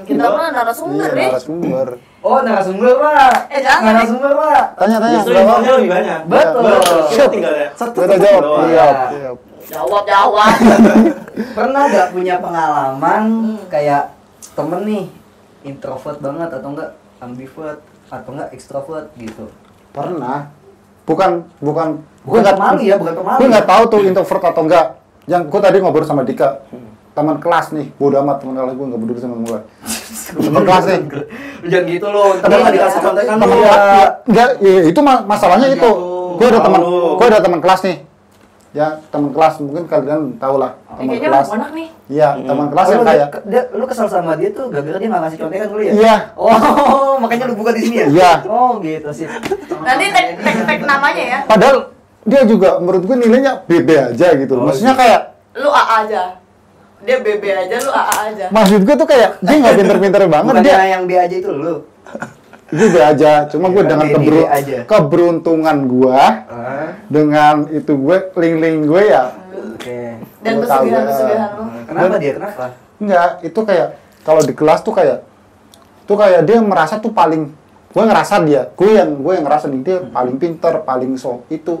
Kita mah narasumber nih. Narasumber. Oh, narasumber, Pak. Jangan narasumber, Pak. Tanya. Justru infonya lebih banyak. Betul. Kita tinggal ya. Kita jawab. Jawab. Pernah gak punya pengalaman kayak temen nih introvert banget atau enggak ambivert atau enggak extrovert gitu? Pernah. Bukan pemalu. Gue nggak tahu tuh introvert atau enggak. Yang gue tadi ngobrol sama Dika, teman kelas nih, bodo amat teman kelas gue nggak peduli sama gue. Teman kelas nih. Jangan gitu loh. Tapi nggak dikasih kontekan lu. Enggak, itu masalahnya itu. Gue ada teman kelas nih. Ya teman kelas mungkin kalian tahu lah teman kelas. Kayaknya nih. Iya teman kelas yang kayak. Lu kesal sama dia tuh gara-gara dia nggak ngasih contekan dulu ya? Iya. Oh makanya lu buka di sini ya? Iya. Oh gitu sih. Nanti tag namanya ya. Padahal dia juga menurut gue nilainya BB aja gitu. Maksudnya kayak lu AA aja. Dia BB aja, lu AA aja. Maksud gue tuh kayak dia nggak pinter-pinter banget. Bukan dia yang B aja itu lu. Itu B aja, cuma gue dengan keberuntungan gue, dengan itu gue link gue ya. Oke. Dan pesugihan lu. Kenapa dia? Kenapa? Enggak, itu kayak kalau di kelas tuh kayak dia merasa tuh paling, gue ngerasa gue yang ngerasa dia paling pinter, paling itu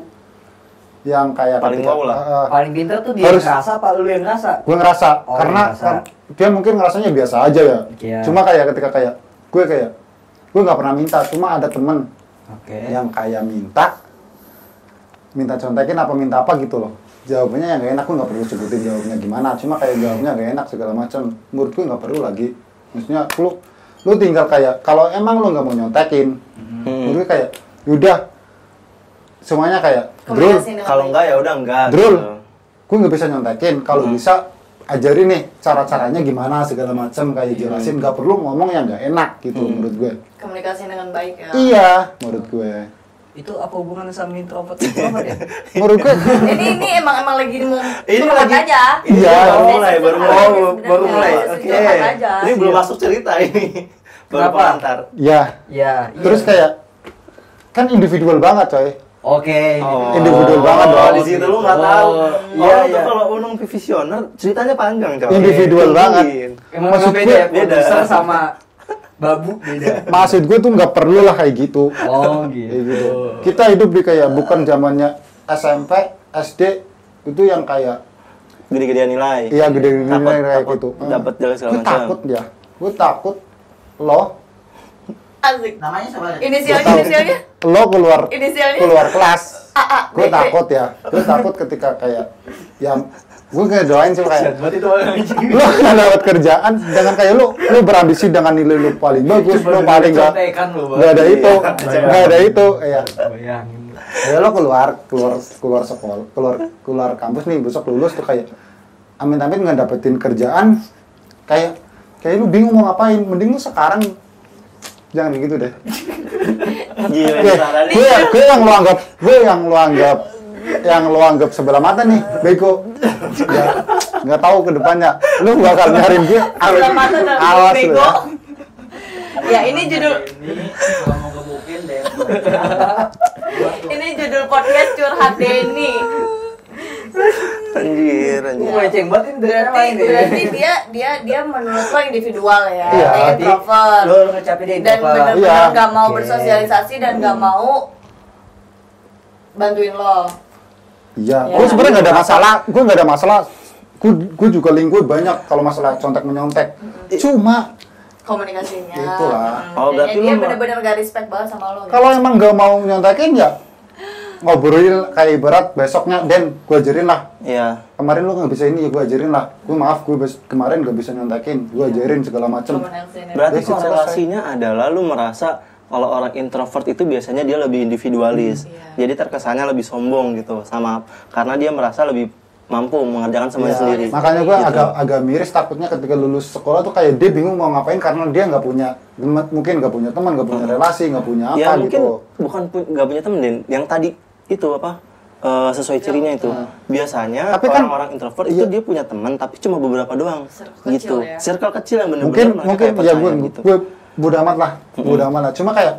yang kayak paling mau lah. Paling pinter tuh dia ngerasa apa lu yang ngerasa? Gue ngerasa karena dia mungkin ngerasanya biasa aja ya. Cuma kayak ketika gue nggak pernah minta, cuma ada temen yang kayak minta contekin apa minta apa gitu loh. Jawabannya yang gak enak, gue nggak perlu sebutin jawabnya gimana, cuma kayak jawabnya gak enak segala macam. Menurut gue nggak perlu lagi. Maksudnya lu tinggal kayak kalau emang lu nggak mau nyontekin, menurut gue kayak yaudah semuanya kayak Drul, kalau enggak ya udah enggak. Drul, gue nggak bisa nyontekin. Kalau bisa ajarin nih cara-caranya gimana segala macam, kayak jelasin, nggak perlu ngomong yang nggak enak gitu menurut gue. Komunikasi dengan baik ya. Iya, menurut gue. Itu apa hubungannya sama introvert ya? Menurut gue ini emang lagi mau Ini curhat lagi- aja. Iya, baru Baru mulai. Oke. Ini belum masuk cerita ini. Baru Kenapa? pengantar. ya. Ya. Terus kayak kan individual banget coy. Oke. Individual banget dong. Di situ lu nggak tahu. Iya, Tuh iya. kalau Unung visioner ceritanya panjang coy. Individual banget. Emang Maksud beda gue- ya, produser sama babu beda. Maksud gue tuh nggak perlu lah kayak gitu. Oh Kayak gitu. gitu. Kita hidup di kayak bukan zamannya SMP, SD itu yang kayak Gede-gedean nilai. iya gede-gede Takut- kayak takut gitu. dapat jelek segala Gue macam. takut ya. Gue takut lo Asik. Namanya siapa? Inisialnya. lo Inisialnya? keluar kelas. A. Gue takut ya. Gue takut ketika kayak yang gue ngedoain sih kayak Berarti itu orang lo nggak dapat kerjaan jangan kayak lo berambisi dengan nilai lo paling bagus lo paling nggak ada itu nggak ada itu ya Bayangin. ya lo keluar sekolah keluar kampus nih besok lulus tuh kayak amit-amit nggak dapetin kerjaan kayak lu bingung mau ngapain mending lu sekarang jangan gitu deh gila gue yang lo anggap sebelah mata nih bego ya nggak tahu ke depannya lu bakal nyariin gue Sebelah mata dan awas lu bego. ya. Ya ini judul Kalau mau gebukin deh. ini judul podcast curhat Denny. anjir. Ngeceng banget ini dari mana ini? Berarti dia menurut lo individual ya, Iya. dia introvert. Lo ngecapin dia Dan introvert. benar-benar Iya. nggak mau Oke. bersosialisasi dan nggak mau bantuin lo. Iya, Ya. gue sebenarnya nggak ada masalah. Gue juga link gue banyak kalau masalah contek menyontek. Cuma Komunikasinya. Itulah. Oh, berarti Kayaknya dia lu benar-benar gak respect banget sama lo. kalau emang nggak mau nyontekin ya ngobrolin kayak ibarat besoknya Den, gue ajarin lah. Iya. Kemarin lu nggak bisa ini, gue ajarin lah. Gue maaf, kemarin nggak bisa nyontekin. Gue ajarin segala macem. Komunikasinya. Berarti Basic korelasinya adalah lu merasa kalau orang introvert itu biasanya dia lebih individualis. Iya. Jadi terkesannya lebih sombong gitu sama karena dia merasa lebih mampu mengerjakan semuanya Iya, sendiri. makanya gue Gitu. agak miris takutnya ketika lulus sekolah tuh kayak dia bingung mau ngapain karena dia nggak punya mungkin nggak punya teman, nggak punya relasi, nggak punya apa Ya mungkin gitu. bukan nggak punya temen Din. Yang tadi itu apa sesuai cirinya itu. Biasanya Tapi kan- orang-orang introvert iya. itu dia punya teman tapi cuma beberapa doang. Circle Gitu. kecil ya. Circle kecil yang benar-benar Mungkin mereka kayak ya percaya gue gitu. bodo amat lah, bodo amat lah. Cuma kayak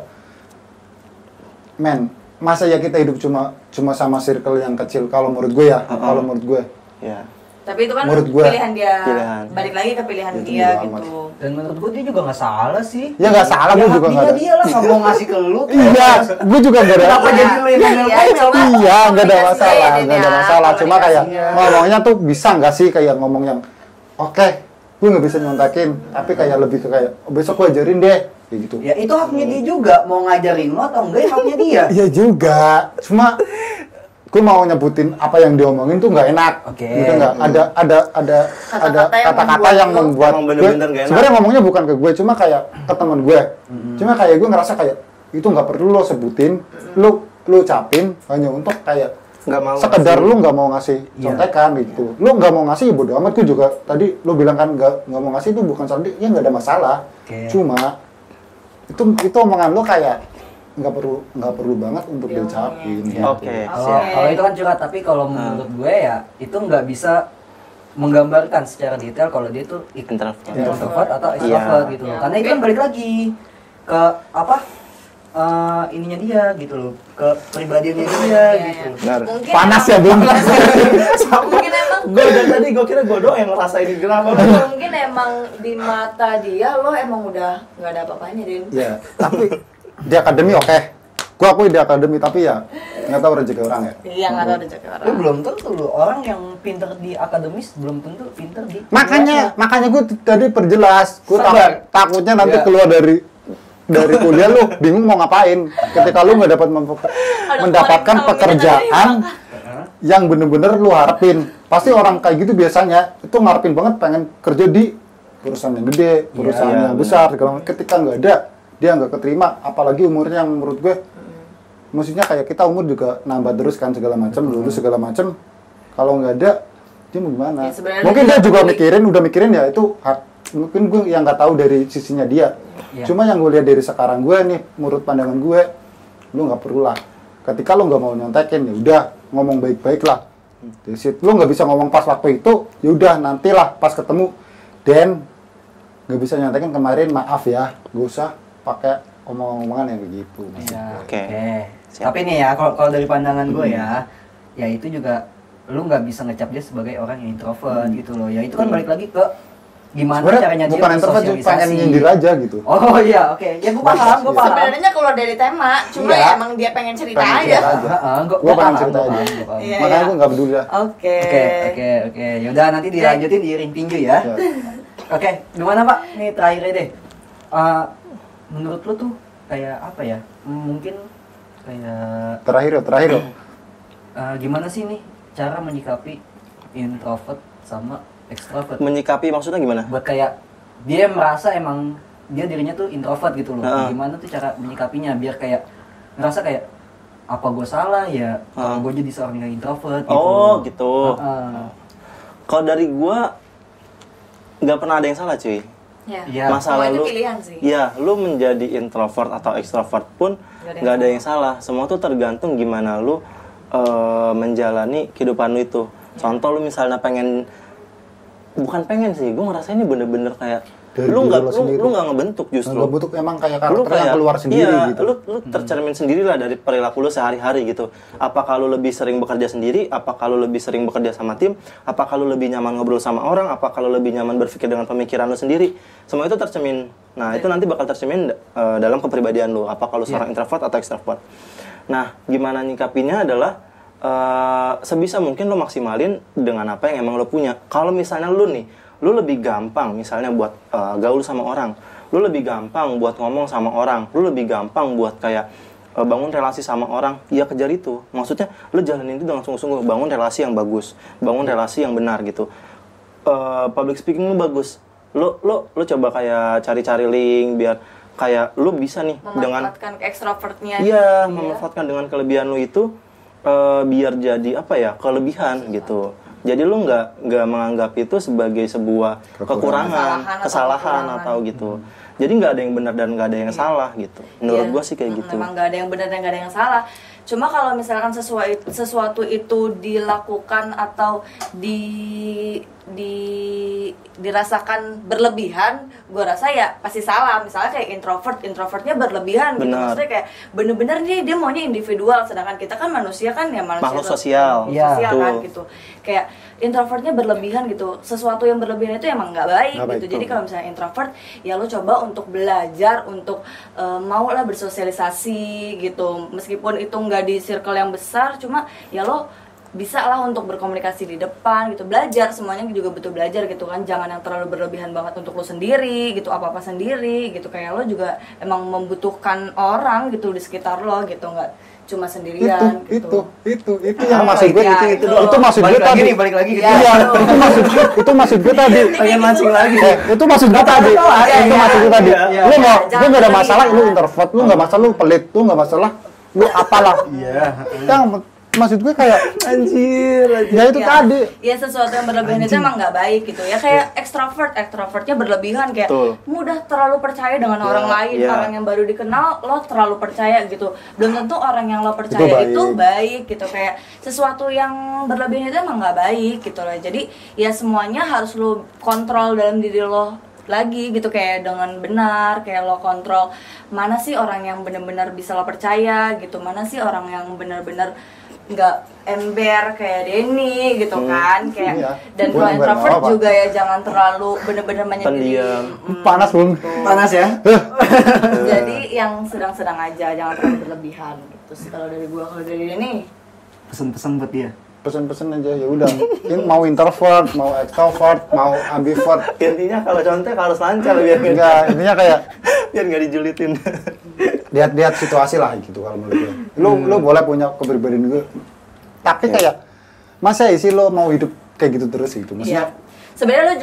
men, masa ya kita hidup cuma sama circle yang kecil kalau menurut gue ya, kalau menurut gue. Ya. Tapi itu kan Menurut gua, pilihan dia. pilihan. Balik lagi ke pilihan Itu dia bodo amat. gitu. Dan menurut gue dia juga nggak salah sih. Ya nggak salah, gue juga nggak ada. Dia lah nggak mau ngasih ke lu. Iya, gue juga nggak ada. Kenapa jadi lu yang ngomel? Iya, cuma Iya, nggak ada komunikasinya masalah, ya, Den, nggak ada ya. masalah. Cuma kayak Komunikasinya. ngomongnya tuh bisa nggak sih kayak ngomong yang, oke, gue nggak bisa nyontakin, tapi kayak lebih ke kayak "Oh, besok gue ajarin deh, kayak gitu. Ya itu haknya dia juga mau ngajarin lo atau enggak ya haknya dia. Iya juga, cuma gue mau nyebutin apa yang diomongin tuh nggak enak. Oke. Gitu nggak? Ada Kata-kata yang kata-kata yang membuat Emang gue. bener-bener nggak enak. Sebenarnya ngomongnya bukan ke gue, cuma kayak ke teman gue. Cuma kayak gue ngerasa kayak itu nggak perlu lo sebutin, lu capin hanya untuk kayak Nggak mau sekedar ngasih. lu nggak mau ngasih Iya. contekan gitu. Lu nggak mau ngasih ya bodo amat. Gue juga tadi lu bilang kan nggak mau ngasih itu bukan salah dia, ya nggak ada masalah. Oke. Cuma itu omongan lu kayak nggak perlu banget untuk Iya, diucapin. iya. gitu. Oke. Kalau itu kan curhat, tapi kalau menurut gue ya itu nggak bisa menggambarkan secara detail kalau dia tuh Introvert. introvert atau extrovert Iya. gitu loh. Iya. Karena itu kan balik lagi ke apa ininya dia gitu loh, ke pribadiannya dia Iya, gitu. iya. Benar. Mungkin Panas ya emang- belum? Mungkin emang Gue dari tadi gue kira gue doang yang ngerasain ini kenapa? mungkin emang di mata dia lo emang udah nggak ada apa-apanya, Din. Ya, tapi di akademi oke. Gua akui di akademi tapi ya nggak tahu rezeki orang ya. Iya, nggak tahu rezeki orang. Tapi belum tentu loh orang yang pinter di akademis belum tentu pinter di Makanya gue tadi perjelas. Gue Sabar. takutnya nanti Ya. keluar dari kuliah lu bingung mau ngapain. Ketika lu nggak dapat mendapatkan orang pekerjaan yang bener-bener lu harapin. Pasti orang kayak gitu biasanya itu ngarepin banget pengen kerja di perusahaan yang gede, perusahaan Iya, yang besar. Ketika nggak ada, dia nggak keterima. Apalagi umurnya yang menurut gue, maksudnya kayak kita umur juga nambah terus kan segala macam, lulus segala macam. Kalau nggak ada, dia mau gimana? Ya, sebenarnya Mungkin dia dia juga juga udah mikirin ya itu hak. Mungkin gue yang nggak tahu dari sisinya dia. Iya. Cuma yang gue lihat dari sekarang gue nih, menurut pandangan gue, lu nggak perlu lah Ketika lo nggak mau nyontekin, ya udah ngomong baik-baik lah. Lo nggak bisa ngomong pas waktu itu, ya udah nantilah pas ketemu. Dan nggak bisa nyontekin kemarin, maaf ya, gak usah pakai omong-omongan yang begitu. Iya. Oke. Tapi nih ya, kalau dari pandangan gue ya itu juga lu nggak bisa ngecap dia sebagai orang yang introvert gitu loh. Ya itu kan balik lagi ke gimana sebenarnya caranya dia bukan introvert, pengen nyindir aja gitu. Oh iya, oke. Ya gue paham. Sebenarnya kalau dari tema, cuma ya emang dia pengen cerita aja. Gue pengen cerita aja. Makanya gue nggak peduli lah. Oke. Yaudah nanti dilanjutin di ring tinju ya. Oke, gimana Pak? Nih terakhir deh. Menurut lu tuh kayak apa ya? Mungkin kayak terakhir. Gimana sih nih cara menyikapi introvert sama extrovert? Menyikapi maksudnya gimana? Buat kayak dia merasa emang dia dirinya tuh introvert gitu loh. Gimana tuh cara menyikapinya biar kayak ngerasa kayak apa gue salah ya kalau gue jadi seorang yang introvert gitu. Oh gitu. Kalau dari gue nggak pernah ada yang salah cuy. Ya. Masalah itu lu, pilihan sih. ya lu menjadi introvert atau extrovert pun nggak ada yang salah. Semua tuh tergantung gimana lu menjalani kehidupan lu itu. Contoh lu misalnya bukan pengen sih, gue ngerasa ini bener-bener kayak dari lu nggak ngebentuk justru. Nggak bentuk, emang kayak karakter yang keluar sendiri gitu. Lu tercermin sendiri lah dari perilaku lu sehari-hari gitu. Apakah lu lebih sering bekerja sendiri? Apakah lu lebih sering bekerja sama tim? Apakah lu lebih nyaman ngobrol sama orang? Apakah lu lebih nyaman berpikir dengan pemikiran lu sendiri? Semua itu tercermin. Nah, itu nanti bakal tercermin dalam kepribadian lu. Apakah lu seorang introvert atau extrovert? Nah, gimana nyikapinnya adalah sebisa mungkin lo maksimalin dengan apa yang emang lo punya. Kalau misalnya lo lebih gampang misalnya buat gaul sama orang, lo lebih gampang buat ngomong sama orang, lo lebih gampang buat kayak bangun relasi sama orang, ya kejar itu. Maksudnya lo jalanin itu dengan sungguh-sungguh, bangun relasi yang bagus, bangun relasi yang benar gitu. Public speaking lo bagus, lo coba kayak cari-cari link biar kayak lo bisa nih memanfaatkan extrovertnya. Iya, memanfaatkan dengan kelebihan lo itu. Biar jadi apa ya, kelebihan gitu. Jadi lu nggak menganggap itu sebagai sebuah kesalahan atau gitu. Jadi nggak ada yang benar dan nggak ada yang salah gitu. Menurut gua sih kayak gitu. Memang nggak ada yang benar dan nggak ada yang salah. Cuma kalau misalkan sesuatu itu dilakukan atau dirasakan berlebihan, gue rasa ya pasti salah. Misalnya kayak introvertnya berlebihan gitu. Maksudnya kayak bener-bener dia maunya individual, sedangkan kita kan manusia kan ya makhluk sosial kan gitu. Kayak introvertnya berlebihan gitu. Sesuatu yang berlebihan itu emang nggak baik gitu. Jadi kalau misalnya introvert, ya lo coba untuk belajar, untuk mau lah bersosialisasi gitu. Meskipun itu nggak di circle yang besar, cuma ya lo bisa lah untuk berkomunikasi di depan gitu, belajar, semuanya juga butuh belajar gitu kan, jangan yang terlalu berlebihan banget untuk lo sendiri gitu, apa-apa sendiri gitu, kayak lo juga emang membutuhkan orang gitu di sekitar lo gitu, nggak cuma sendirian gitu. Itu yang maksud gue itu maksud gue tadi. Balik lagi gitu. Iya, itu maksud gue tadi. Pengen mancing lagi. Itu maksud gue tadi. Itu maksud gue tadi. Lu nggak ada masalah lu introvert, lu nggak masalah lu pelit, lu nggak masalah lu apalah. Iya. Yang maksud gue kayak anjir. Ya itu tadi. Ya sesuatu yang berlebihan itu emang nggak baik gitu. Ya kayak extrovertnya berlebihan kayak mudah terlalu percaya dengan orang lain, orang yang baru dikenal lo terlalu percaya gitu. Belum tentu orang yang lo percaya itu baik gitu. Kayak sesuatu yang berlebihan itu emang nggak baik gitu loh. Jadi ya semuanya harus lo kontrol dalam diri lo lagi gitu, kayak dengan benar, kayak lo kontrol mana sih orang yang benar-benar bisa lo percaya gitu, mana sih orang yang benar-benar nggak ember kayak Denny gitu kan, kayak dan kalau introvert juga ya jangan terlalu bener-bener menyendiri. Panas belum? Panas ya. Jadi yang sedang-sedang aja, jangan terlalu berlebihan gitu sih kalau dari gua. Kalau dari Denny Pesan-pesan buat dia. Pesan-pesan aja ya udah. Mau introvert, mau extrovert, mau ambivert. Intinya kalau contek harus lancar biar enggak, intinya kayak biar nggak dijulitin. Lihat situasi lah gitu kalau menurut gue. Lu boleh punya kepribadian gue. Tapi kayak masa sih lo mau hidup kayak gitu terus gitu. Maksudnya sebenarnya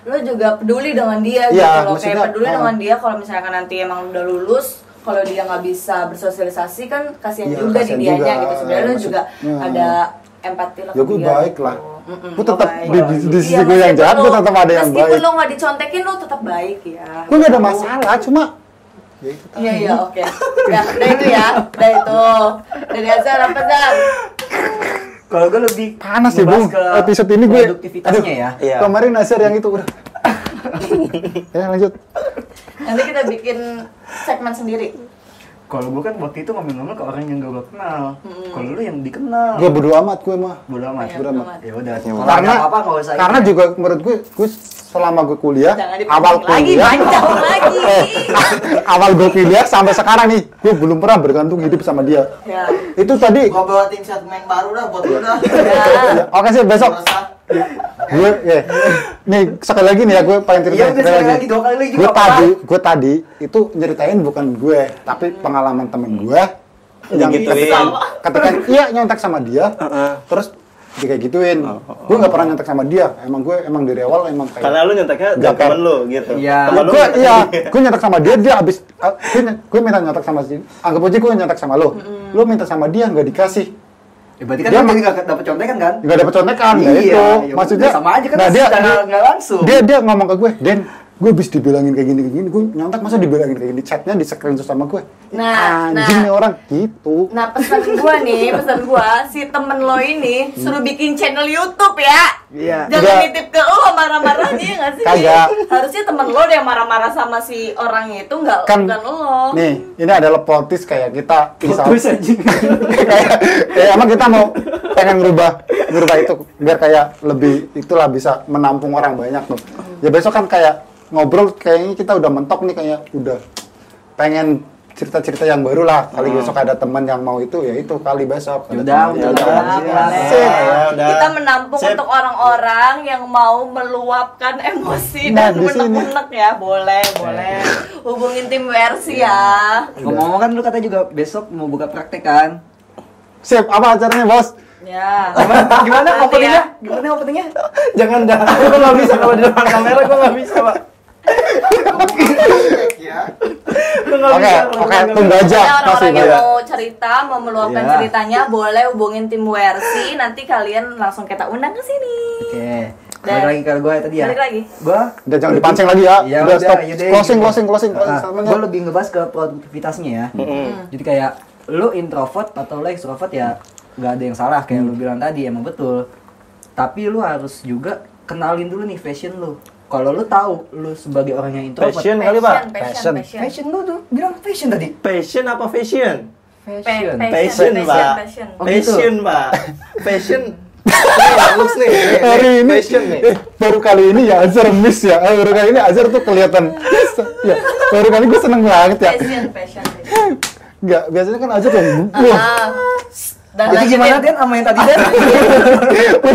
lo juga peduli dengan dia gitu loh. Kayak peduli dengan dia kalau misalkan nanti emang udah lulus, kalau dia nggak bisa bersosialisasi kan kasihan juga di dianya gitu. Sebenarnya lo juga ada empati lah. Ya gue baik lah. Gue tetap di sisi gue yang jahat, gue tetap ada yang baik. Meskipun lo nggak dicontekin, lo tetap baik ya. Gue nggak ada masalah, cuma Ya itu tadi. Iya, oke. Ya, udah itu ya. Udah itu. Dari Azhar apa Zar? Kalau gue lebih Panas ya, ngebahas Bung. ke Episode ini gue produktivitasnya ya. Iya. Kemarin Nasir yang itu udah. Ya lanjut. Nanti kita bikin segmen sendiri. Kalau gue kan waktu itu ngomong-ngomong ke orang yang gak gue kenal. Kalau lu yang dikenal. Gue bodo amat gue mah. Bodo amat. Iya, Bodo bodo amat. amat. Ya udah. Karena apa nggak usah. karena juga menurut gue selama gue kuliah, Jangan awal dipanjang lagi, kuliah, panjang lagi. awal gue kuliah sampai sekarang nih, gue belum pernah bergantung hidup sama dia. Ya. Itu tadi. Gua bawa tim segmen baru dah buat lu dah. Ya. Oke sih besok. Resah. Gue nih sekali lagi nih ya gue pengen cerita Iya, udah sekali lagi, 2 kali lagi juga gue apa-apa. gue tadi itu nyeritain bukan gue tapi pengalaman temen gue yang Digituin. ketika iya nyontek sama dia terus dia kayak gituin gue nggak pernah nyontek sama dia emang dari awal emang kayak Karena lu nyonteknya Nggak dari temen kayak- lu gitu. Iya. Temen lu gue nyontek iya dia. gue nyontek sama dia abis gue minta nyontek sama si anggap aja gue nyontek sama lo minta sama dia nggak dikasih. Ya, berarti kan Dia lu jadi gak dapet contekan kan? Nggak dapet contekan, ya Iya, itu. ya Maksudnya, udah, sama aja kan nah secara nggak langsung. Dia ngomong ke gue, Den, gue habis dibilangin kayak gini, gue nyontek masa dibilangin kayak gini, chatnya di screenshot sama gue. Anjing nih orang, gitu. Nah, pesan gua, si temen lo ini suruh bikin channel YouTube ya. Iya. Jangan Nggak. nitip ke lo marah-marahnya ya nggak sih? Kagak. Harusnya temen lo deh yang marah-marah sama si orang itu, nggak Kan, bukan lo. nih, ini adalah potis kayak kita, Terus anjing. kayak emang kita mau pengen ngerubah itu, biar kayak lebih, itulah bisa menampung orang banyak tuh. Ya besok kan kayak ngobrol, kayaknya kita udah mentok nih, kayak udah pengen cerita-cerita yang baru lah. Kali besok ada teman yang mau itu, ya itu kali besok. Ada Udah, teman. udah. Boleh. Sip, ya udah. Kita menampung Sip. untuk orang-orang yang mau meluapkan emosi Nah, dan di sini. unek-unek ya. Boleh. Hubungin tim versi ya. Ngomong-ngomong kan lu katanya juga besok mau buka praktek kan? Sip, apa acaranya bos? Ya. Gimana Nanti openingnya? ya. Gimana openingnya? Jangan dah. Gue nggak bisa kalau di depan kamera, gue nggak bisa, Pak. Ya. Gue nggak Oke, bisa kalau oke, di depan tunggu kamera. aja. Pokoknya orang-orang yang Pasti, mau cerita, mau meluapkan Iya. ceritanya, boleh hubungin tim Wersi. Nanti kalian langsung kita undang ke sini. Oke. Dan- Balik lagi ke gue tadi ya. Balik lagi. Gue Udah jangan dipancing lagi ya. Ya udah stop. yaudah. Closing. Gue lebih ngebahas ke produktivitasnya ya. Jadi kayak lu introvert atau lu extrovert ya nggak ada yang salah kayak lu bilang tadi emang betul. Tapi lu harus juga kenalin dulu nih fashion lu. Kalau lu tahu lu sebagai orang yang introvert, Passion kali, Pak. Passion. fashion lu tuh bilang fashion tadi. Passion apa fashion? Fashion. Passion, Pak. Passion. Oh, gitu. Passion, Pak. Passion. Ini bagus nih. Hari ini Passion nih. baru kali ini ya Azhar miss ya. Baru kali ini Azhar tuh kelihatan. Ya, baru kali gue seneng banget ya. Passion. Enggak, biasanya kan Azhar yang Dan Jadi gimana kan sama yang tadi Dan?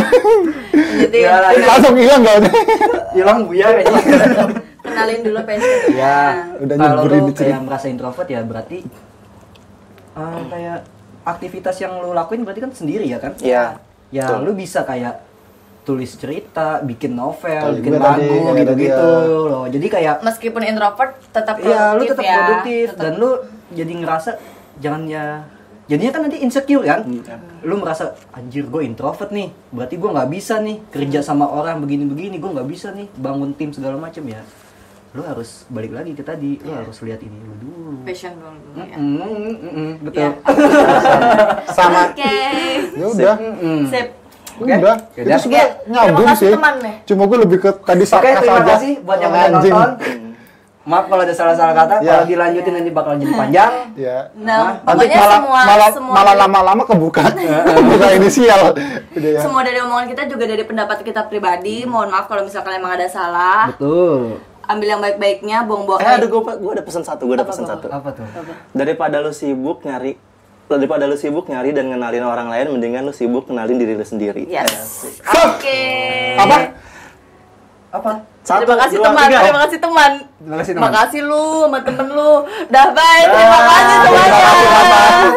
Lanjutin. Ya, langsung hilang enggak? hilang buyar aja. Kenalin dulu passion. Ya, Udah kalau nyeburin lu di cerita. kayak merasa introvert ya berarti kayak aktivitas yang lu lakuin berarti kan sendiri ya kan? Iya. Ya Betul. lu bisa kayak tulis cerita, bikin novel, Kayak bikin gue tadi, lagu kayak gitu-gitu tadi loh. Jadi kayak Meskipun introvert tetap produktif iya lu tetap ya. produktif Tetap- dan lu jadi ngerasa jangan ya jadinya kan nanti insecure kan? Lu merasa anjir gue introvert nih, berarti gue nggak bisa nih kerja sama orang begini-begini, gue nggak bisa nih bangun tim segala macam ya. Lu harus balik lagi ke tadi, lu harus lihat ini lu dulu. Passion dulu ya. Betul. Ya. Sama. Oke. Ya udah. Sip. Oke. Udah. Yaudah. Itu sebenarnya Oke. nyambung Terima kasih, sih. teman, nih. Cuma gue lebih ke tadi Oke, sarkas terima aja. kasih buat yang udah Anjing. nonton. Maaf kalau ada salah-salah kata, Ya. kalau dilanjutin nanti bakal jadi panjang. Ya. Nah, Nanti pokoknya malah semua lama-lama kebuka. Buka inisial. Udah ya. semua dari omongan kita juga dari pendapat kita pribadi. Mohon maaf kalau misalkan emang ada salah. Betul. Ambil yang baik-baiknya, buang-buang. Ada gue ada pesan satu, satu. Apa tuh? Daripada lu sibuk nyari dan ngenalin orang lain, mendingan lu sibuk kenalin diri lu sendiri. Yes. Stop. Oke. Apa? Satu, Terima kasih dua, teman, tiga. terima kasih teman. Terima kasih teman. Makasih lu sama temen lu. Dah bye, terima kasih semuanya.